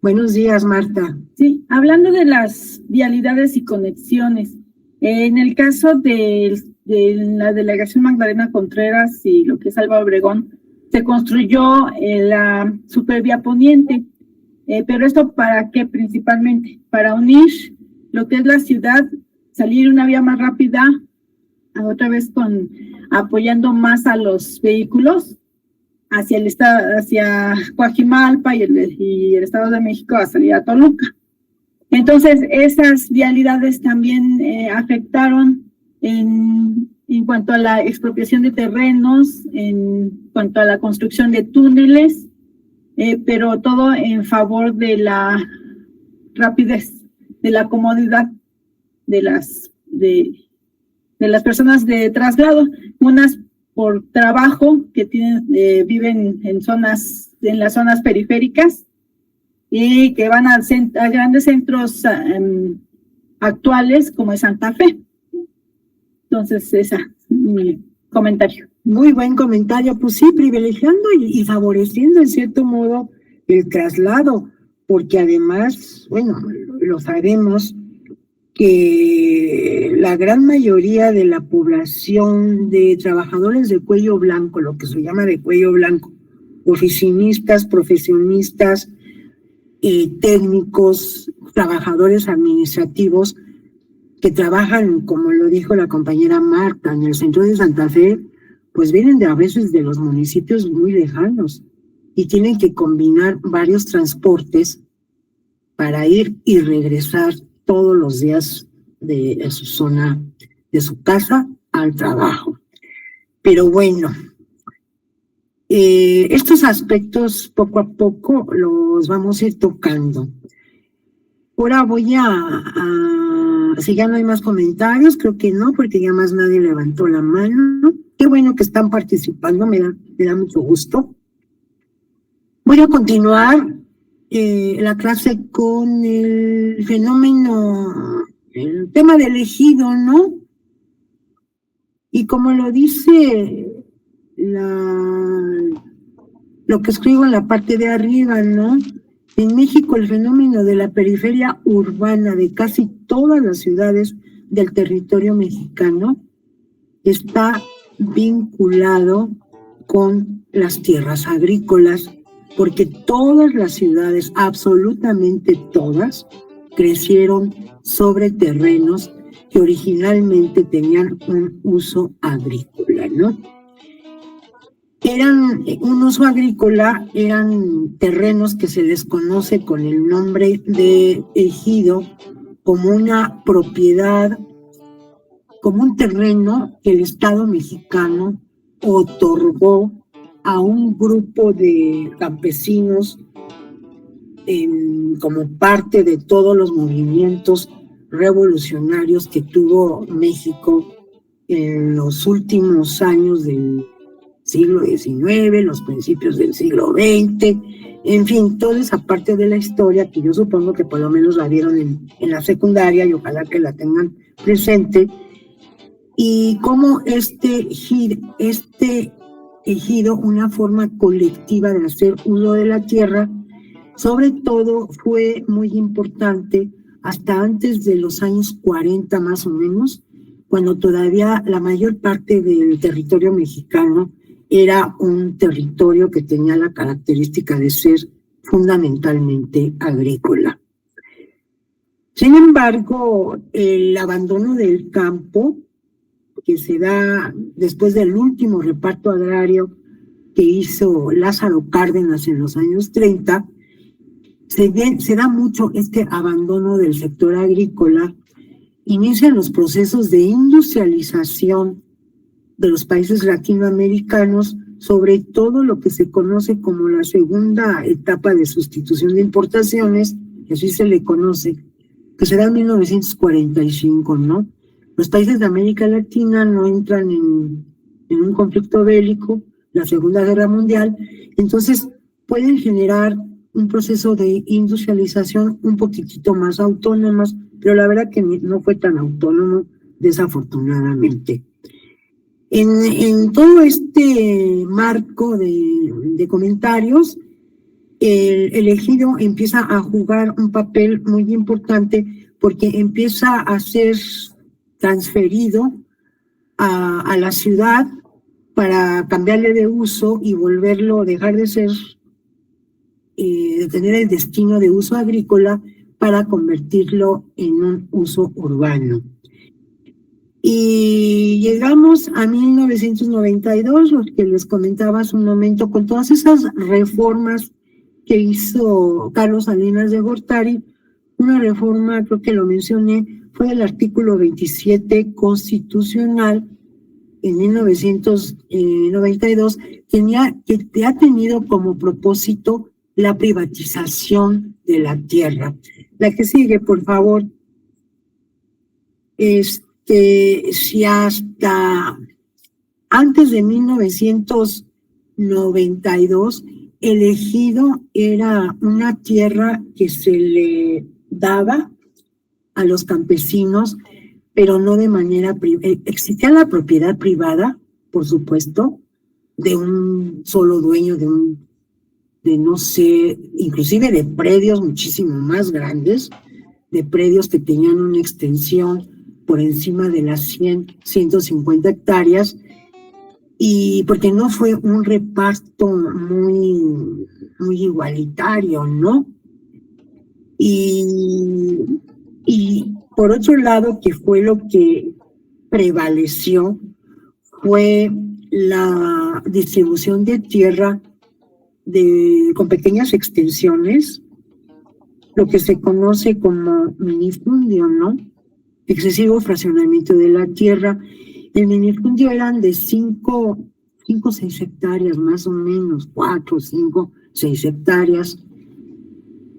Buenos días, Marta. Sí, hablando de las vialidades y conexiones, en el caso de la delegación Magdalena Contreras y lo que es Álvaro Obregón, se construyó la supervía poniente, pero esto ¿para qué principalmente? Para unir lo que es la ciudad, salir una vía más rápida, otra vez apoyando más a los vehículos hacia el estado, hacia Coajimalpa y el Estado de México a salir a Toluca. Entonces, esas vialidades también afectaron en cuanto a la expropiación de terrenos, en cuanto a la construcción de túneles, pero todo en favor de la rapidez, de la comodidad de las personas de traslado, unas por trabajo que viven en las zonas periféricas y que van a grandes centros actuales como es Santa Fe. Entonces, ese es mi comentario. Muy buen comentario, pues sí, privilegiando y favoreciendo en cierto modo el traslado, porque además, bueno, lo sabemos, que la gran mayoría de la población de trabajadores de cuello blanco, lo que se llama de cuello blanco, oficinistas, profesionistas, técnicos, trabajadores administrativos, que trabajan, como lo dijo la compañera Marta, en el centro de Santa Fe, pues vienen a veces de los municipios muy lejanos y tienen que combinar varios transportes para ir y regresar todos los días de su zona, de su casa al trabajo. Pero bueno, estos aspectos poco a poco los vamos a ir tocando. Ahora voy si ya no hay más comentarios, creo que no, porque ya más nadie levantó la mano. Qué bueno que están participando, me da mucho gusto. Voy a continuar la clase con el fenómeno, el tema del ejido, ¿no? Y como lo dice lo que escribo en la parte de arriba, ¿no? En México el fenómeno de la periferia urbana de casi todas las ciudades del territorio mexicano está vinculado con las tierras agrícolas, porque todas las ciudades, absolutamente todas, crecieron sobre terrenos que originalmente tenían un uso agrícola, ¿no? Eran un uso agrícola, eran terrenos que se les conoce con el nombre de ejido, como una propiedad, como un terreno que el Estado mexicano otorgó a un grupo de campesinos como parte de todos los movimientos revolucionarios que tuvo México en los últimos años del siglo XIX, los principios del siglo XX, en fin, toda esa parte de la historia que yo supongo que por lo menos la vieron en la secundaria y ojalá que la tengan presente, y cómo este ejido, una forma colectiva de hacer uso de la tierra, sobre todo fue muy importante hasta antes de los años 40 más o menos, cuando todavía la mayor parte del territorio mexicano era un territorio que tenía la característica de ser fundamentalmente agrícola. Sin embargo, el abandono del campo, que se da después del último reparto agrario que hizo Lázaro Cárdenas en los años 30, se da mucho este abandono del sector agrícola, inician los procesos de industrialización de los países latinoamericanos, sobre todo lo que se conoce como la segunda etapa de sustitución de importaciones, que así se le conoce, que se da en 1945, ¿no? Los países de América Latina no entran en un conflicto bélico, la Segunda Guerra Mundial, entonces pueden generar un proceso de industrialización un poquitito más autónomas, pero la verdad que no fue tan autónomo, desafortunadamente. En todo este marco de comentarios, el ejido empieza a jugar un papel muy importante porque empieza a ser transferido a la ciudad para cambiarle de uso y volverlo, dejar de ser, de tener el destino de uso agrícola para convertirlo en un uso urbano. Y llegamos a 1992, lo que les comentaba hace un momento, con todas esas reformas que hizo Carlos Salinas de Gortari. Una reforma, creo que lo mencioné, fue el artículo 27 constitucional en 1992, que ha tenido como propósito la privatización de la tierra. La que sigue, por favor. Si hasta antes de 1992 el ejido era una tierra que se le daba a los campesinos, pero no de manera privada. Existía la propiedad privada, por supuesto, de un solo dueño, de no sé, inclusive de predios muchísimo más grandes, de predios que tenían una extensión por encima de las 150 hectáreas, y porque no fue un reparto muy igualitario, ¿no? Y por otro lado, que fue lo que prevaleció, fue la distribución de tierra con pequeñas extensiones, lo que se conoce como minifundio, ¿no? Excesivo fraccionamiento de la tierra. El minifundio eran de 5 o 6 hectáreas más o menos, 4, 5, 6 hectáreas,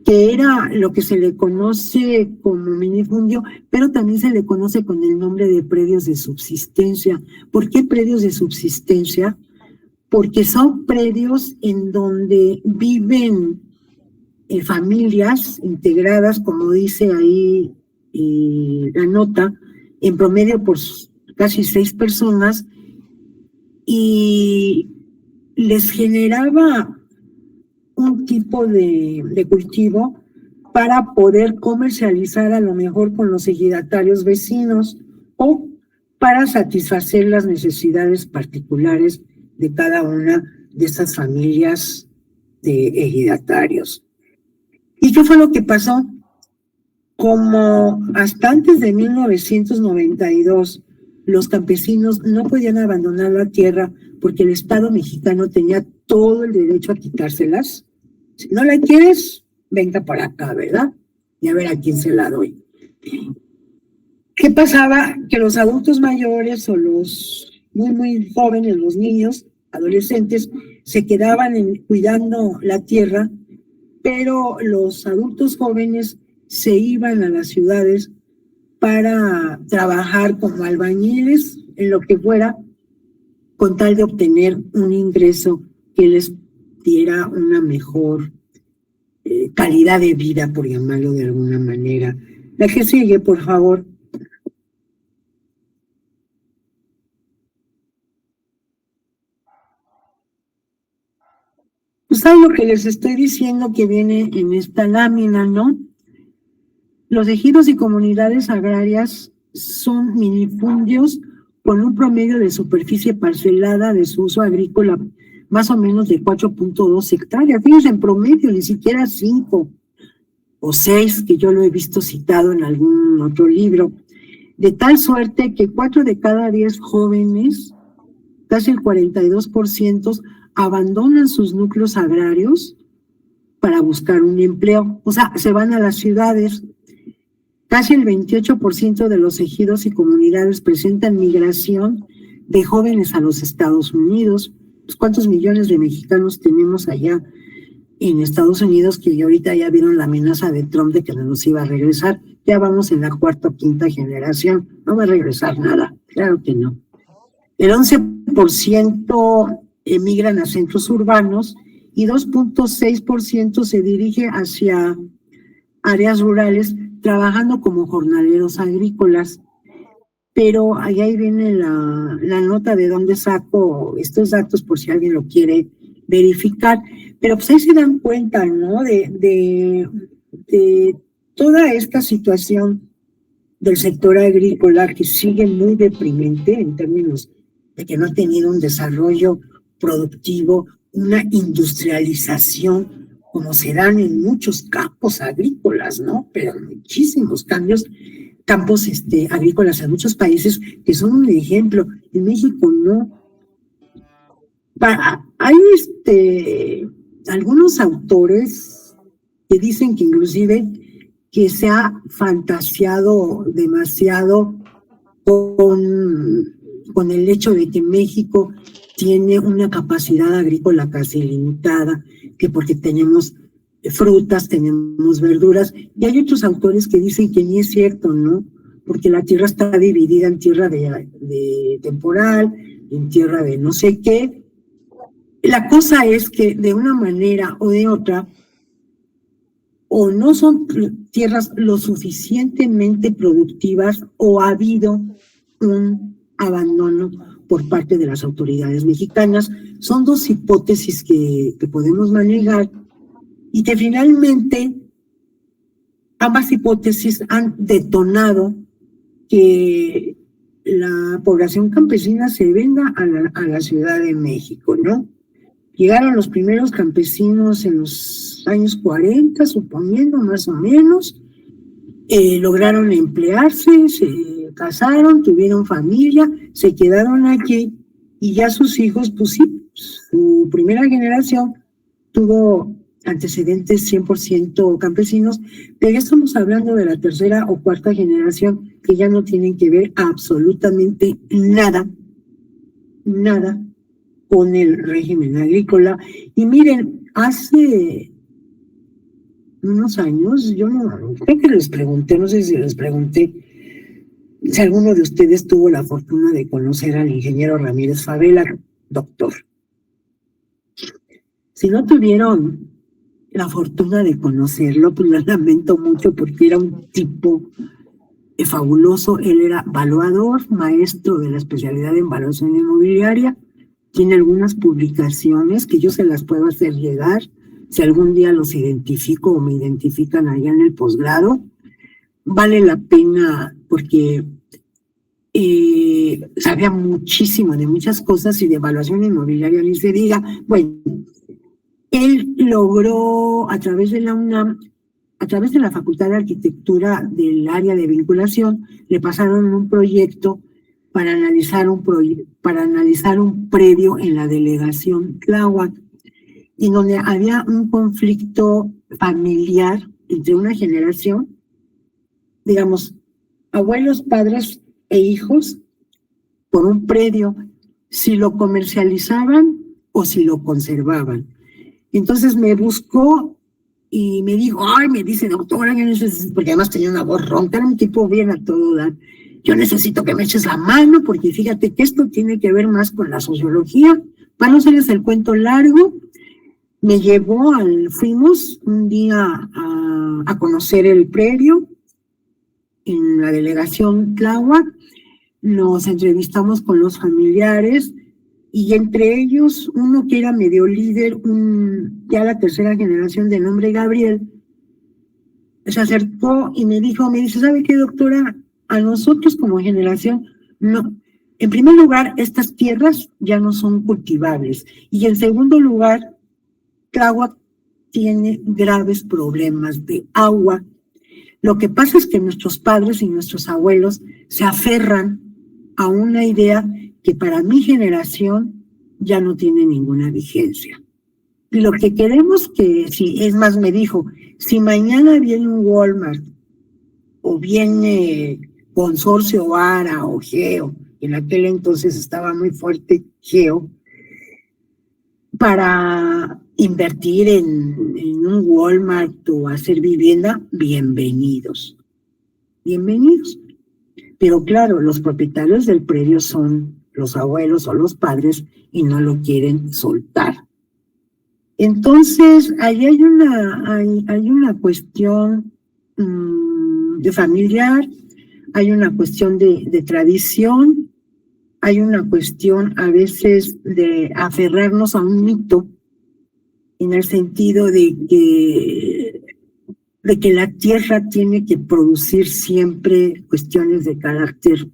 que era lo que se le conoce como minifundio, pero también se le conoce con el nombre de predios de subsistencia. ¿Por qué predios de subsistencia? porque son predios en donde viven familias integradas, como dice ahí la nota, en promedio por casi 6 personas, y les generaba un tipo de cultivo para poder comercializar a lo mejor con los ejidatarios vecinos o para satisfacer las necesidades particulares de cada una de estas familias de ejidatarios. ¿Y qué fue lo que pasó? Como hasta antes de 1992, los campesinos no podían abandonar la tierra porque el Estado mexicano tenía todo el derecho a quitárselas. Si no la quieres, venga para acá, ¿verdad? Y a ver a quién se la doy. ¿Qué pasaba? Que los adultos mayores o los muy jóvenes, los niños, adolescentes, se quedaban cuidando la tierra, pero los adultos jóvenes se iban a las ciudades para trabajar como albañiles, en lo que fuera, con tal de obtener un ingreso que les diera una mejor calidad de vida, por llamarlo de alguna manera. La que sigue, por favor. Pues hay lo que les estoy diciendo que viene en esta lámina, ¿no? Los ejidos y comunidades agrarias son minifundios con un promedio de superficie parcelada de su uso agrícola más o menos de 4.2 hectáreas. Fíjense, en promedio, ni siquiera 5 o 6, que yo lo he visto citado en algún otro libro. De tal suerte que 4 de cada 10 jóvenes, casi el 42%, abandonan sus núcleos agrarios para buscar un empleo. O sea, se van a las ciudades. Casi el 28% de los ejidos y comunidades presentan migración de jóvenes a los Estados Unidos. Pues, ¿cuántos millones de mexicanos tenemos allá en Estados Unidos que ahorita ya vieron la amenaza de Trump de que no nos iba a regresar? Ya vamos en la 4ª o 5ª generación. No va a regresar nada. Claro que no. El 11% emigran a centros urbanos y 2.6% se dirige hacia áreas rurales trabajando como jornaleros agrícolas. Pero ahí viene la nota de dónde saco estos datos por si alguien lo quiere verificar. Pero pues ahí se dan cuenta, ¿no? De toda esta situación del sector agrícola que sigue muy deprimente en términos de que no ha tenido un desarrollo productivo, una industrialización como se dan en muchos campos agrícolas, ¿no? Pero muchísimos campos agrícolas en muchos países que son un ejemplo. En México no. Hay algunos autores que dicen que inclusive que se ha fantaseado demasiado con el hecho de que México tiene una capacidad agrícola casi limitada, que porque tenemos frutas, tenemos verduras, y hay otros autores que dicen que ni es cierto, ¿no? Porque la tierra está dividida en tierra de temporal, en tierra de no sé qué. La cosa es que de una manera o de otra, o no son tierras lo suficientemente productivas, o ha habido un abandono por parte de las autoridades mexicanas. Son dos hipótesis que podemos manejar y que finalmente ambas hipótesis han detonado que la población campesina se venga a la Ciudad de México, ¿no? Llegaron los primeros campesinos en los años 40, suponiendo más o menos, lograron emplearse, se casaron, tuvieron familia, se quedaron aquí y ya sus hijos, pues sí, su primera generación tuvo antecedentes 100% campesinos, pero ya estamos hablando de la 3ª o 4ª generación que ya no tienen que ver absolutamente nada con el régimen agrícola. Y miren, hace unos años, yo no creo que les pregunté, no sé si les pregunté, si alguno de ustedes tuvo la fortuna de conocer al ingeniero Ramírez Favela, doctor. Si no tuvieron la fortuna de conocerlo, pues lo lamento mucho porque era un tipo fabuloso. Él era evaluador, maestro de la especialidad en evaluación inmobiliaria. Tiene algunas publicaciones que yo se las puedo hacer llegar. Si algún día los identifico o me identifican allá en el posgrado, vale la pena porque sabía muchísimo de muchas cosas y de evaluación inmobiliaria ni se diga. Bueno, él logró a través de la UNAM, a través de la Facultad de Arquitectura del área de vinculación, le pasaron un proyecto para analizar un predio en la delegación Tláhuac, y donde había un conflicto familiar entre una generación, digamos, abuelos, padres e hijos, por un predio, si lo comercializaban o si lo conservaban. Entonces me buscó y me dijo, me dice, doctora, porque además tenía una voz ronca, era un tipo bien a todo dar. Yo necesito que me eches la mano, porque fíjate que esto tiene que ver más con la sociología. Para no hacerles el cuento largo, me llevó fuimos un día a conocer el predio en la delegación Tláhuac. Nos entrevistamos con los familiares y entre ellos uno que era medio líder, ya la tercera generación de nombre Gabriel, se acercó y me dice, ¿sabe qué, doctora? A nosotros como generación, no. En primer lugar, estas tierras ya no son cultivables. Y en segundo lugar, Tláhuac tiene graves problemas de agua. Lo que pasa es que nuestros padres y nuestros abuelos se aferran a una idea que para mi generación ya no tiene ninguna vigencia. Y lo que queremos es más, me dijo, si mañana viene un Walmart o viene Consorcio ARA o Geo, en aquel entonces estaba muy fuerte Geo, para invertir en un Walmart o hacer vivienda, bienvenidos. Bienvenidos. Pero claro, los propietarios del predio son los abuelos o los padres y no lo quieren soltar. Entonces, ahí hay una cuestión de familiar, hay una cuestión de tradición, hay una cuestión a veces de aferrarnos a un mito en el sentido de que la tierra tiene que producir siempre cuestiones de carácter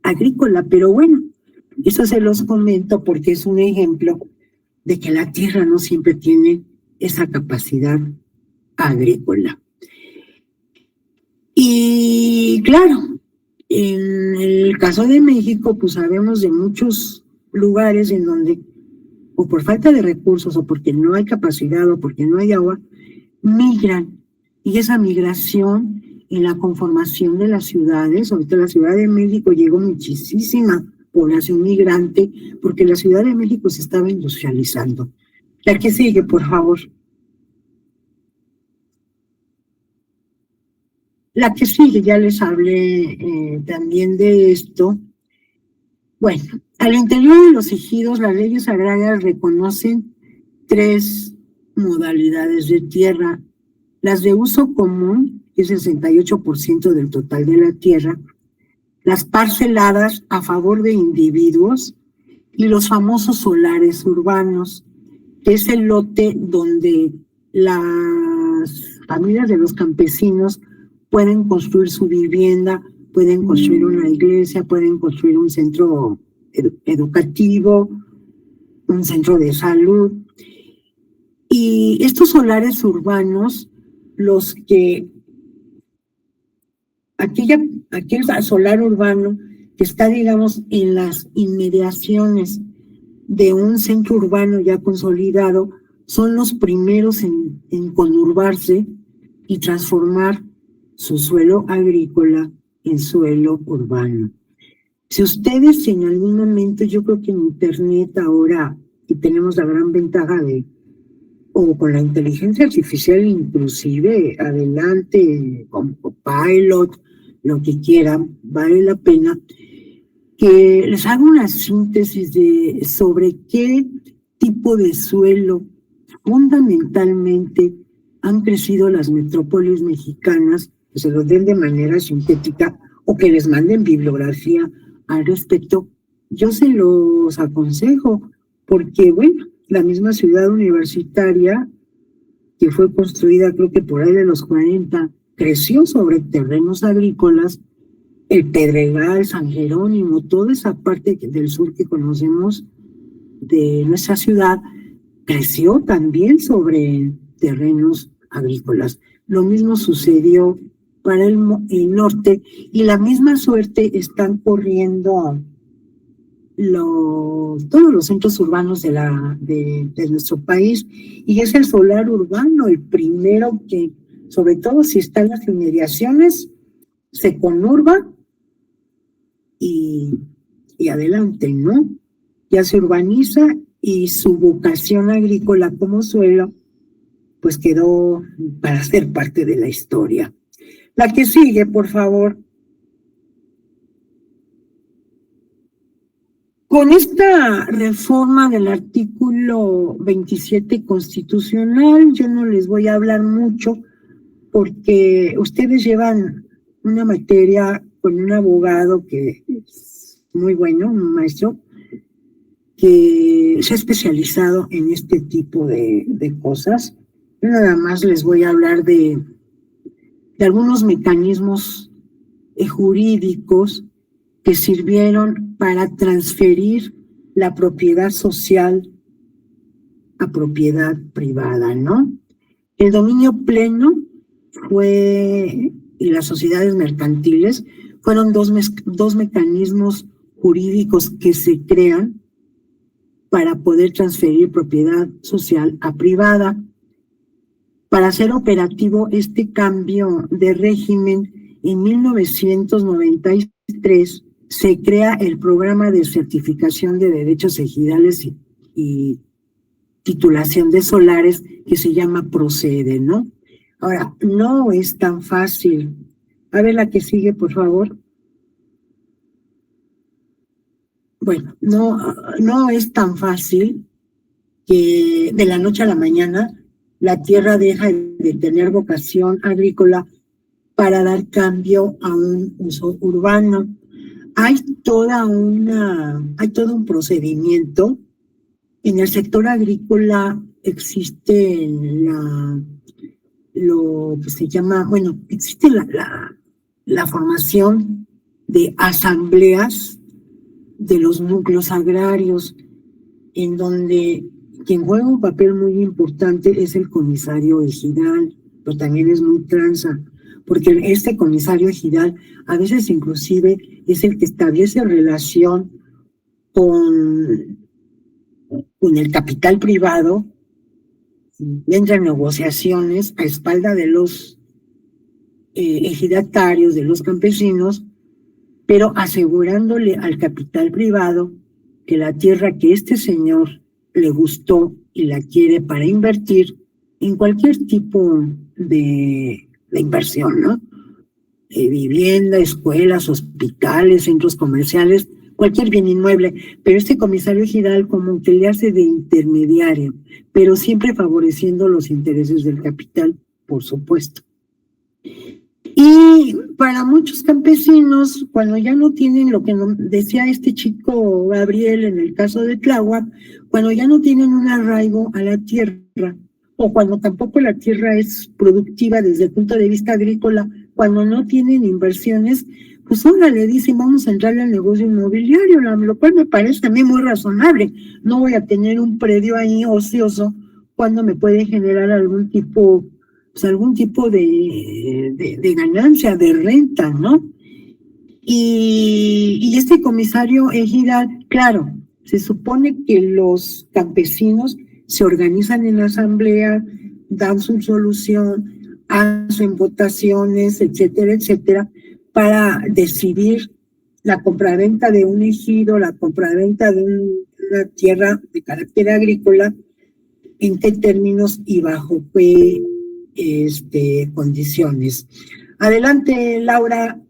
agrícola, pero bueno, eso se los comento porque es un ejemplo de que la tierra no siempre tiene esa capacidad agrícola. Y claro, en el caso de México, pues sabemos de muchos lugares en donde, o por falta de recursos, o porque no hay capacidad, o porque no hay agua, migran. Y esa migración en la conformación de las ciudades, ahorita en la Ciudad de México llegó muchísima población migrante, porque la Ciudad de México se estaba industrializando. La que sigue, por favor. La que sigue, ya les hablé también de esto. Bueno, al interior de los ejidos, las leyes agrarias reconocen 3 modalidades de tierra. Las de uso común, que es el 68% del total de la tierra, las parceladas a favor de individuos y los famosos solares urbanos, que es el lote donde las familias de los campesinos pueden construir su vivienda, pueden construir una iglesia, pueden construir un centro educativo, un centro de salud. Y estos solares urbanos, aquel solar urbano que está, digamos, en las inmediaciones de un centro urbano ya consolidado, son los primeros en conurbarse y transformar su suelo agrícola en suelo urbano. Si ustedes en algún momento, yo creo que en Internet ahora, y tenemos la gran ventaja o con la inteligencia artificial inclusive, adelante, con Copilot, lo que quieran, vale la pena que les haga una síntesis sobre qué tipo de suelo fundamentalmente han crecido las metrópolis mexicanas, que se los den de manera sintética o que les manden bibliografía al respecto, yo se los aconsejo, porque bueno, la misma ciudad universitaria que fue construida creo que por ahí de los 40, creció sobre terrenos agrícolas, el Pedregal, San Jerónimo, toda esa parte del sur que conocemos de nuestra ciudad, creció también sobre terrenos agrícolas. Lo mismo sucedió para el norte, y la misma suerte están corriendo todos los centros urbanos de nuestro país, y es el solar urbano el primero que, sobre todo si está en las inmediaciones, se conurba y adelante, ¿no? Ya se urbaniza y su vocación agrícola como suelo, pues quedó para ser parte de la historia. La que sigue, por favor. Con esta reforma del artículo 27 constitucional, yo no les voy a hablar mucho porque ustedes llevan una materia con un abogado que es muy bueno, un maestro, que se ha especializado en este tipo de cosas. Yo nada más les voy a hablar de algunos mecanismos jurídicos que sirvieron para transferir la propiedad social a propiedad privada, ¿no? El dominio pleno y las sociedades mercantiles fueron dos mecanismos jurídicos que se crean para poder transferir propiedad social a privada. Para hacer operativo este cambio de régimen, en 1993 se crea el programa de certificación de derechos ejidales y titulación de solares, que se llama Procede, ¿no? Ahora, no es tan fácil. A ver la que sigue, por favor. Bueno, no es tan fácil que de la noche a la mañana la tierra deja de tener vocación agrícola para dar cambio a un uso urbano. Hay todo un procedimiento. En el sector agrícola existe lo que se llama, bueno, existe la formación de asambleas de los núcleos agrarios, en donde quien juega un papel muy importante es el comisario ejidal, pero también es muy tranza, porque este comisario ejidal a veces inclusive es el que establece relación con el capital privado, entra en negociaciones a espalda de los ejidatarios, de los campesinos, pero asegurándole al capital privado que la tierra que este señor le gustó y la quiere para invertir en cualquier tipo de inversión, ¿no? Vivienda, escuelas, hospitales, centros comerciales, cualquier bien inmueble, pero este comisario ejidal como que le hace de intermediario, pero siempre favoreciendo los intereses del capital, por supuesto. Y para muchos campesinos, cuando ya no tienen lo que decía este chico Gabriel en el caso de Tláhuac, cuando ya no tienen un arraigo a la tierra, o cuando tampoco la tierra es productiva desde el punto de vista agrícola, cuando no tienen inversiones, pues ahora le dicen vamos a entrarle al negocio inmobiliario, lo cual me parece a mí muy razonable. No voy a tener un predio ahí ocioso cuando me puede generar algún tipo de ganancia, de renta, ¿no? Y este comisario ejidal, claro, se supone que los campesinos se organizan en la asamblea, dan su solución, hacen votaciones, etcétera, etcétera, para decidir la compraventa de un ejido, la compraventa de una tierra de carácter agrícola, en qué términos y bajo qué condiciones. Adelante, Laura.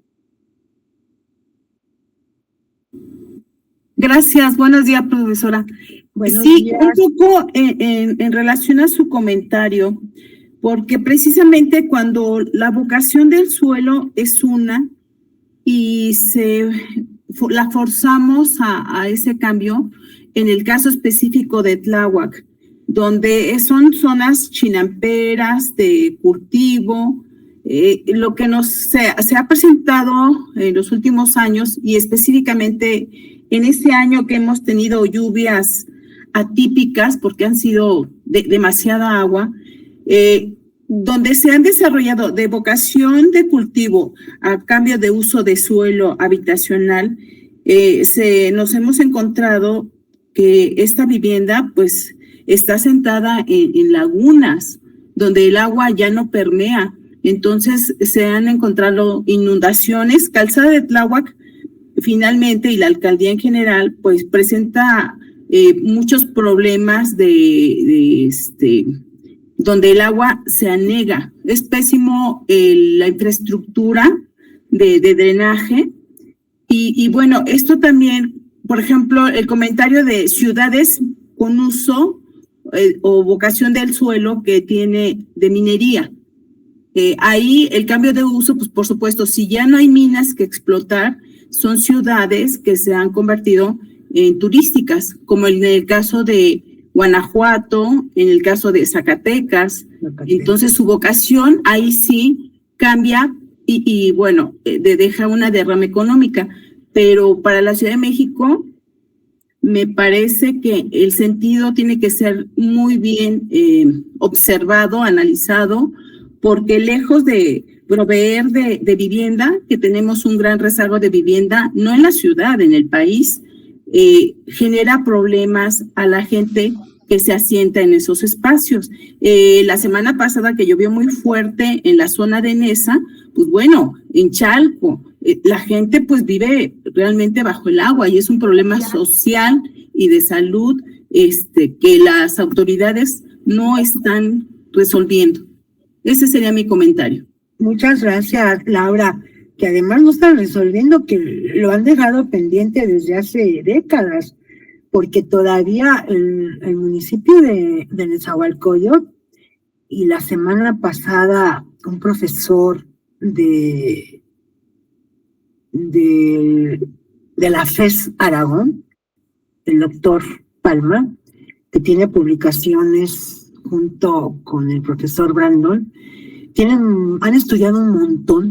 Gracias, buenos días, profesora. Buenos Sí, días. un poco en relación a su comentario, porque precisamente cuando la vocación del suelo es una y la forzamos a ese cambio, en el caso específico de Tláhuac, donde son zonas chinamperas de cultivo, lo que se ha presentado en los últimos años y específicamente en este año que hemos tenido lluvias atípicas porque han sido demasiada agua, donde se han desarrollado de vocación de cultivo a cambio de uso de suelo habitacional, nos hemos encontrado que esta vivienda pues está sentada en lagunas donde el agua ya no permea. Entonces se han encontrado inundaciones. Calzada de Tláhuac finalmente y la alcaldía en general pues presenta muchos problemas donde el agua se anega. Es pésimo la infraestructura de drenaje y bueno, esto también, por ejemplo, el comentario de ciudades con uso o vocación del suelo que tiene de minería. Ahí el cambio de uso, pues por supuesto, si ya no hay minas que explotar, son ciudades que se han convertido en turísticas, como en el caso de Guanajuato, en el caso de Zacatecas. Entonces su vocación ahí sí cambia y bueno, deja una derrama económica, pero para la Ciudad de México me parece que el sentido tiene que ser muy bien observado, analizado, porque lejos de proveer de vivienda, que tenemos un gran rezago de vivienda, no en la ciudad, en el país, genera problemas a la gente que se asienta en esos espacios. La semana pasada que llovió muy fuerte en la zona de Nesa, pues bueno, en Chalco, la gente pues vive realmente bajo el agua y es un problema social y de salud que las autoridades no están resolviendo. Ese sería mi comentario. Muchas gracias, Laura, que además no están resolviendo, que lo han dejado pendiente desde hace décadas, porque todavía el municipio de Nezahualcóyotl y la semana pasada un profesor de la FES Aragón, el doctor Palma, que tiene publicaciones junto con el profesor Brandon, han estudiado un montón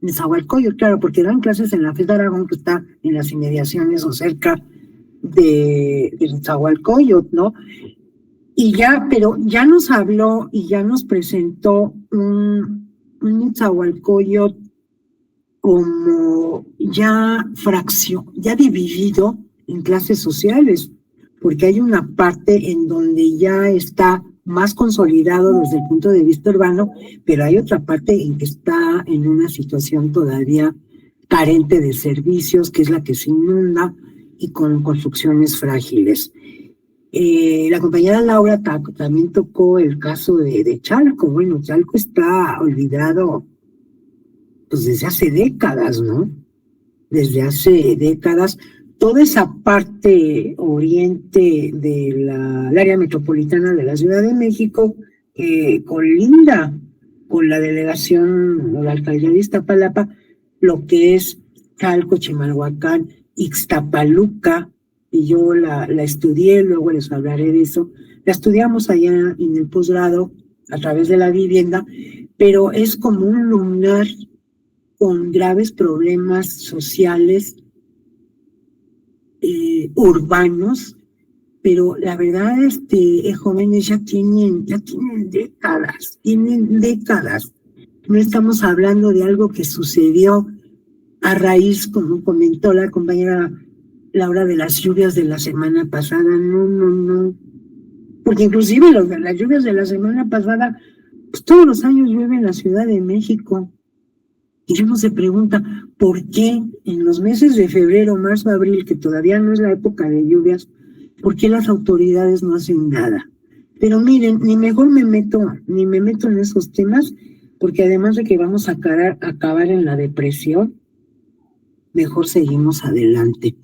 en Nezahualcóyotl, claro, porque dan clases en la FES de Aragón, que está en las inmediaciones o cerca de Nezahualcóyotl, ¿no? Pero ya nos habló y ya nos presentó un Nezahualcóyotl como ya dividido en clases sociales, porque hay una parte en donde ya está más consolidado desde el punto de vista urbano, pero hay otra parte en que está en una situación todavía carente de servicios, que es la que se inunda y con construcciones frágiles. La compañera Laura también tocó el caso de Chalco. Bueno, Chalco está olvidado pues desde hace décadas, ¿no? Desde hace décadas. Toda esa parte oriente del área metropolitana de la Ciudad de México colinda con la delegación o la alcaldía de Iztapalapa, lo que es Chalco, Chimalhuacán, Ixtapaluca, y yo la estudié, luego les hablaré de eso. La estudiamos allá en el posgrado a través de la vivienda, pero es como un lugar con graves problemas sociales, urbanos, pero la verdad jóvenes ya tienen décadas. No estamos hablando de algo que sucedió a raíz, como comentó la compañera Laura, de las lluvias de la semana pasada. No, porque inclusive las lluvias de la semana pasada, pues todos los años llueve en la Ciudad de México. Y uno se pregunta, ¿por qué en los meses de febrero, marzo, abril, que todavía no es la época de lluvias, por qué las autoridades no hacen nada? Pero miren, ni me meto en esos temas, porque además de que vamos a acabar en la depresión, mejor seguimos adelante.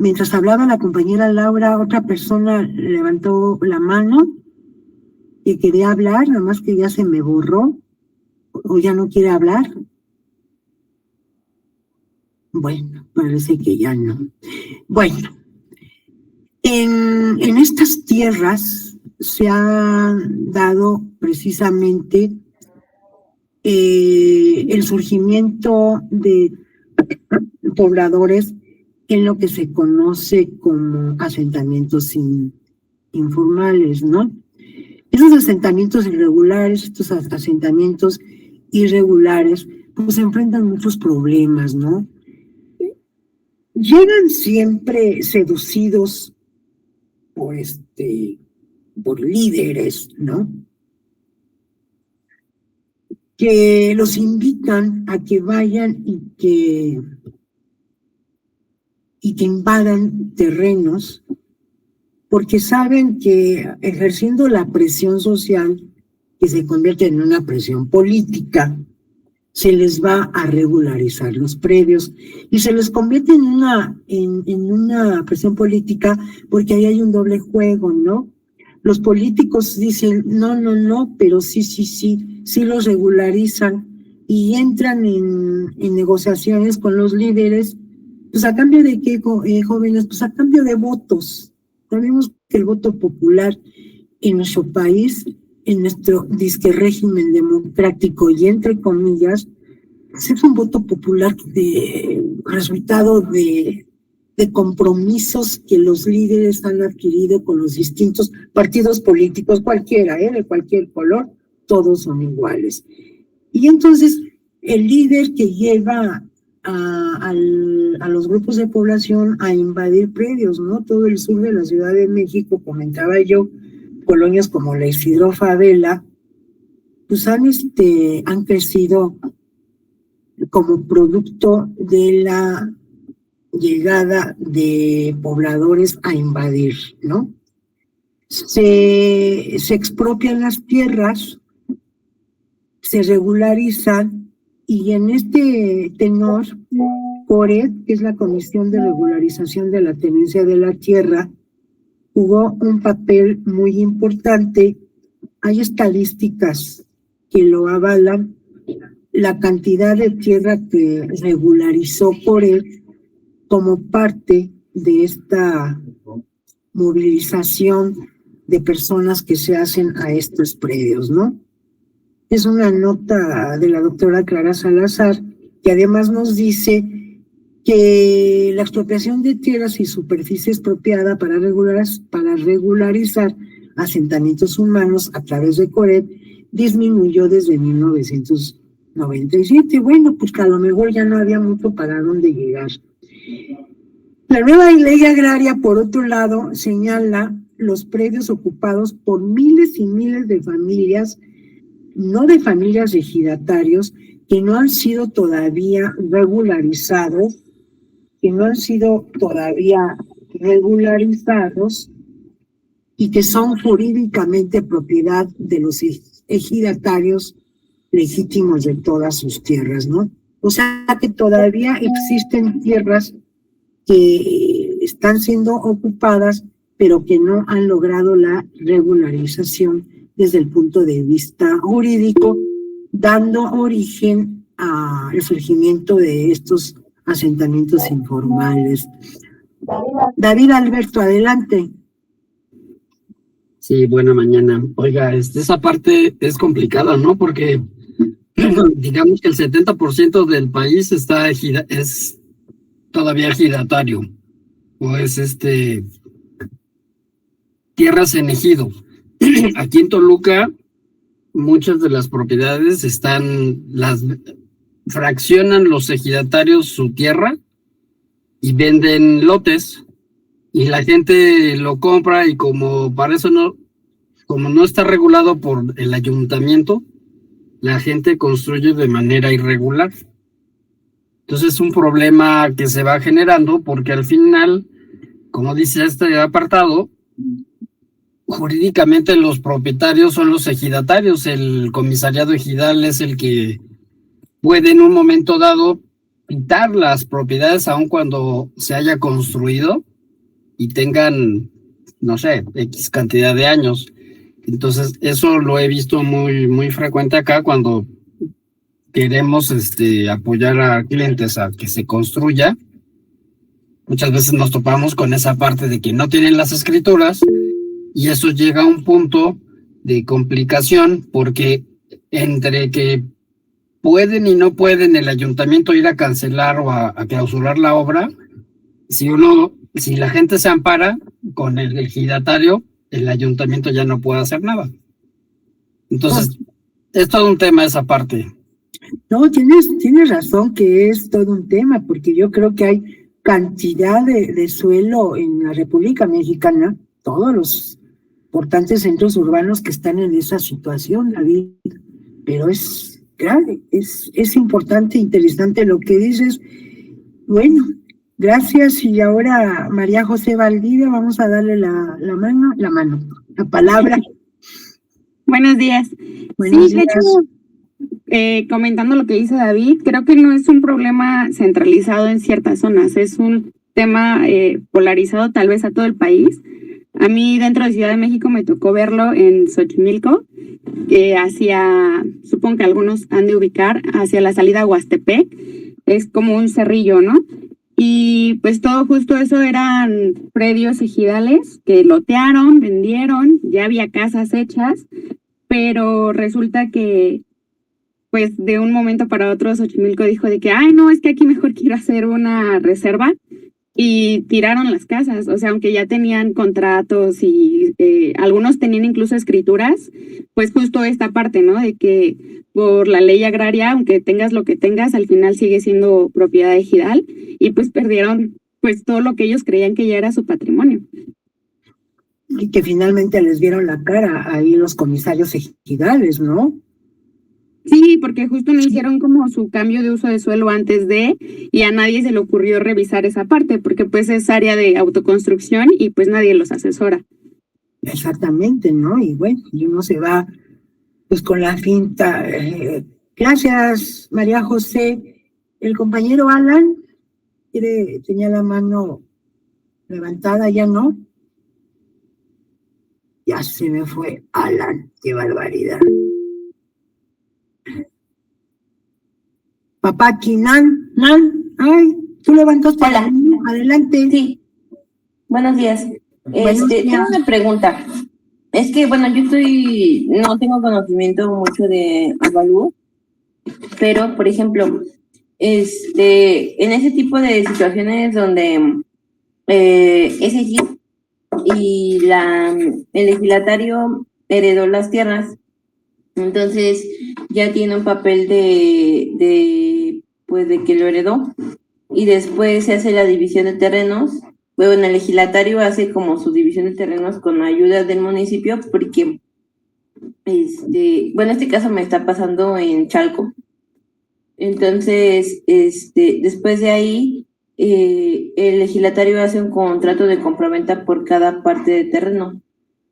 mientras hablaba la compañera Laura, otra persona levantó la mano y quería hablar, nada más que ya se me borró o ya no quiere hablar. Bueno, parece que ya no. Bueno, en estas tierras se ha dado precisamente el surgimiento de pobladores en lo que se conoce como asentamientos informales, ¿no? Esos asentamientos irregulares, estos asentamientos irregulares, pues enfrentan muchos problemas, ¿no? Llegan siempre seducidos por líderes, ¿no? Que los invitan a que vayan y que invadan terrenos, porque saben que ejerciendo la presión social, que se convierte en una presión política, se les va a regularizar los predios y se les convierte en una presión política porque ahí hay un doble juego, ¿no? Los políticos dicen no, pero sí los regularizan y entran en negociaciones con los líderes, pues a cambio de qué, jóvenes, pues a cambio de votos. Sabemos que el voto popular en nuestro país, en nuestro disque régimen democrático y entre comillas, es un voto popular de resultado de compromisos que los líderes han adquirido con los distintos partidos políticos, cualquiera, de cualquier color, todos son iguales. Y entonces el líder que lleva a los grupos de población a invadir predios, ¿no? Todo el sur de la Ciudad de México, comentaba yo, colonias como la Isidro Favela, pues han crecido como producto de la llegada de pobladores a invadir, ¿no? Se expropian las tierras, se regularizan, y en este tenor, CORED, que es la Comisión de Regularización de la Tenencia de la Tierra, jugó un papel muy importante. Hay estadísticas que lo avalan. La cantidad de tierra que regularizó CORED como parte de esta movilización de personas que se hacen a estos predios, ¿no? Es una nota de la doctora Clara Salazar, que además nos dice que la expropiación de tierras y superficie expropiada para regularizar asentamientos humanos a través de CORED disminuyó desde 1997. Bueno, pues que a lo mejor ya no había mucho para dónde llegar. La nueva ley agraria, por otro lado, señala los predios ocupados por miles y miles de familias, no de familias de ejidatarios, que no han sido todavía regularizados, y que son jurídicamente propiedad de los ejidatarios legítimos de todas sus tierras, ¿no? O sea que todavía existen tierras que están siendo ocupadas, pero que no han logrado la regularización desde el punto de vista jurídico, dando origen al surgimiento de estos asentamientos informales. David Alberto, adelante. Sí, buena mañana. Oiga, esa parte es complicada, ¿no? Porque digamos que el 70% del país es todavía ejidatario, o es tierras en ejido. Aquí en Toluca, muchas de las propiedades fraccionan los ejidatarios su tierra y venden lotes, y la gente lo compra, y como no está regulado por el ayuntamiento, la gente construye de manera irregular. Entonces es un problema que se va generando, porque al final, como dice este apartado, jurídicamente los propietarios son los ejidatarios. El comisariado ejidal es el que puede en un momento dado quitar las propiedades aun cuando se haya construido, y tengan, no sé, X cantidad de años. Entonces, eso lo he visto muy, muy frecuente acá cuando queremos apoyar a clientes a que se construya. Muchas veces nos topamos con esa parte de que no tienen las escrituras y eso llega a un punto de complicación porque entre que pueden y no pueden el ayuntamiento ir a cancelar o a clausurar la obra, si la gente se ampara con el ejidatario, el ayuntamiento ya no puede hacer nada. Entonces, es todo un tema esa parte. No, tienes razón que es todo un tema, porque yo creo que hay cantidad de suelo en la República Mexicana, todos los importantes centros urbanos que están en esa situación, David, pero es grave, es importante, interesante lo que dices. Bueno, gracias, y ahora María José Valdivia, vamos a darle la palabra. Buenos días. Buenos sí, días. de hecho, comentando lo que dice David, creo que no es un problema centralizado en ciertas zonas, es un tema polarizado tal vez a todo el país. A mí dentro de Ciudad de México me tocó verlo en Xochimilco, supongo que algunos han de ubicar, hacia la salida a Huastepec, es como un cerrillo, ¿no? Y pues todo justo eso eran predios ejidales que lotearon, vendieron, ya había casas hechas, pero resulta que pues de un momento para otro Xochimilco dijo de que, ay no, es que aquí mejor quiero hacer una reserva, y tiraron las casas, o sea, aunque ya tenían contratos y algunos tenían incluso escrituras, pues justo esta parte, ¿no? De que por la ley agraria, aunque tengas lo que tengas, al final sigue siendo propiedad ejidal, y pues perdieron pues todo lo que ellos creían que ya era su patrimonio. Y que finalmente les vieron la cara ahí los comisarios ejidales, ¿no? Sí, porque justo no hicieron como su cambio de uso de suelo antes de, y a nadie se le ocurrió revisar esa parte, porque pues es área de autoconstrucción y pues nadie los asesora. Exactamente, ¿no? Y bueno, y uno se va pues con la finta. Gracias, María José. El compañero Alan tenía la mano levantada, ya no. Ya se me fue Alan, qué barbaridad. Papá Kinan, ay, tú levantaste. Hola. Adelante. Sí, buenos días. Buenos días. Tengo una pregunta. Es que, bueno, no tengo conocimiento mucho de avalúo, pero, por ejemplo, en ese tipo de situaciones donde es allí y el legislatario heredó las tierras, entonces ya tiene un papel de que lo heredó, y después se hace la división de terrenos. Bueno, el legislatario hace como su división de terrenos con ayuda del municipio, porque este caso me está pasando en Chalco. Entonces, después de ahí, el legislatario hace un contrato de compraventa por cada parte de terreno.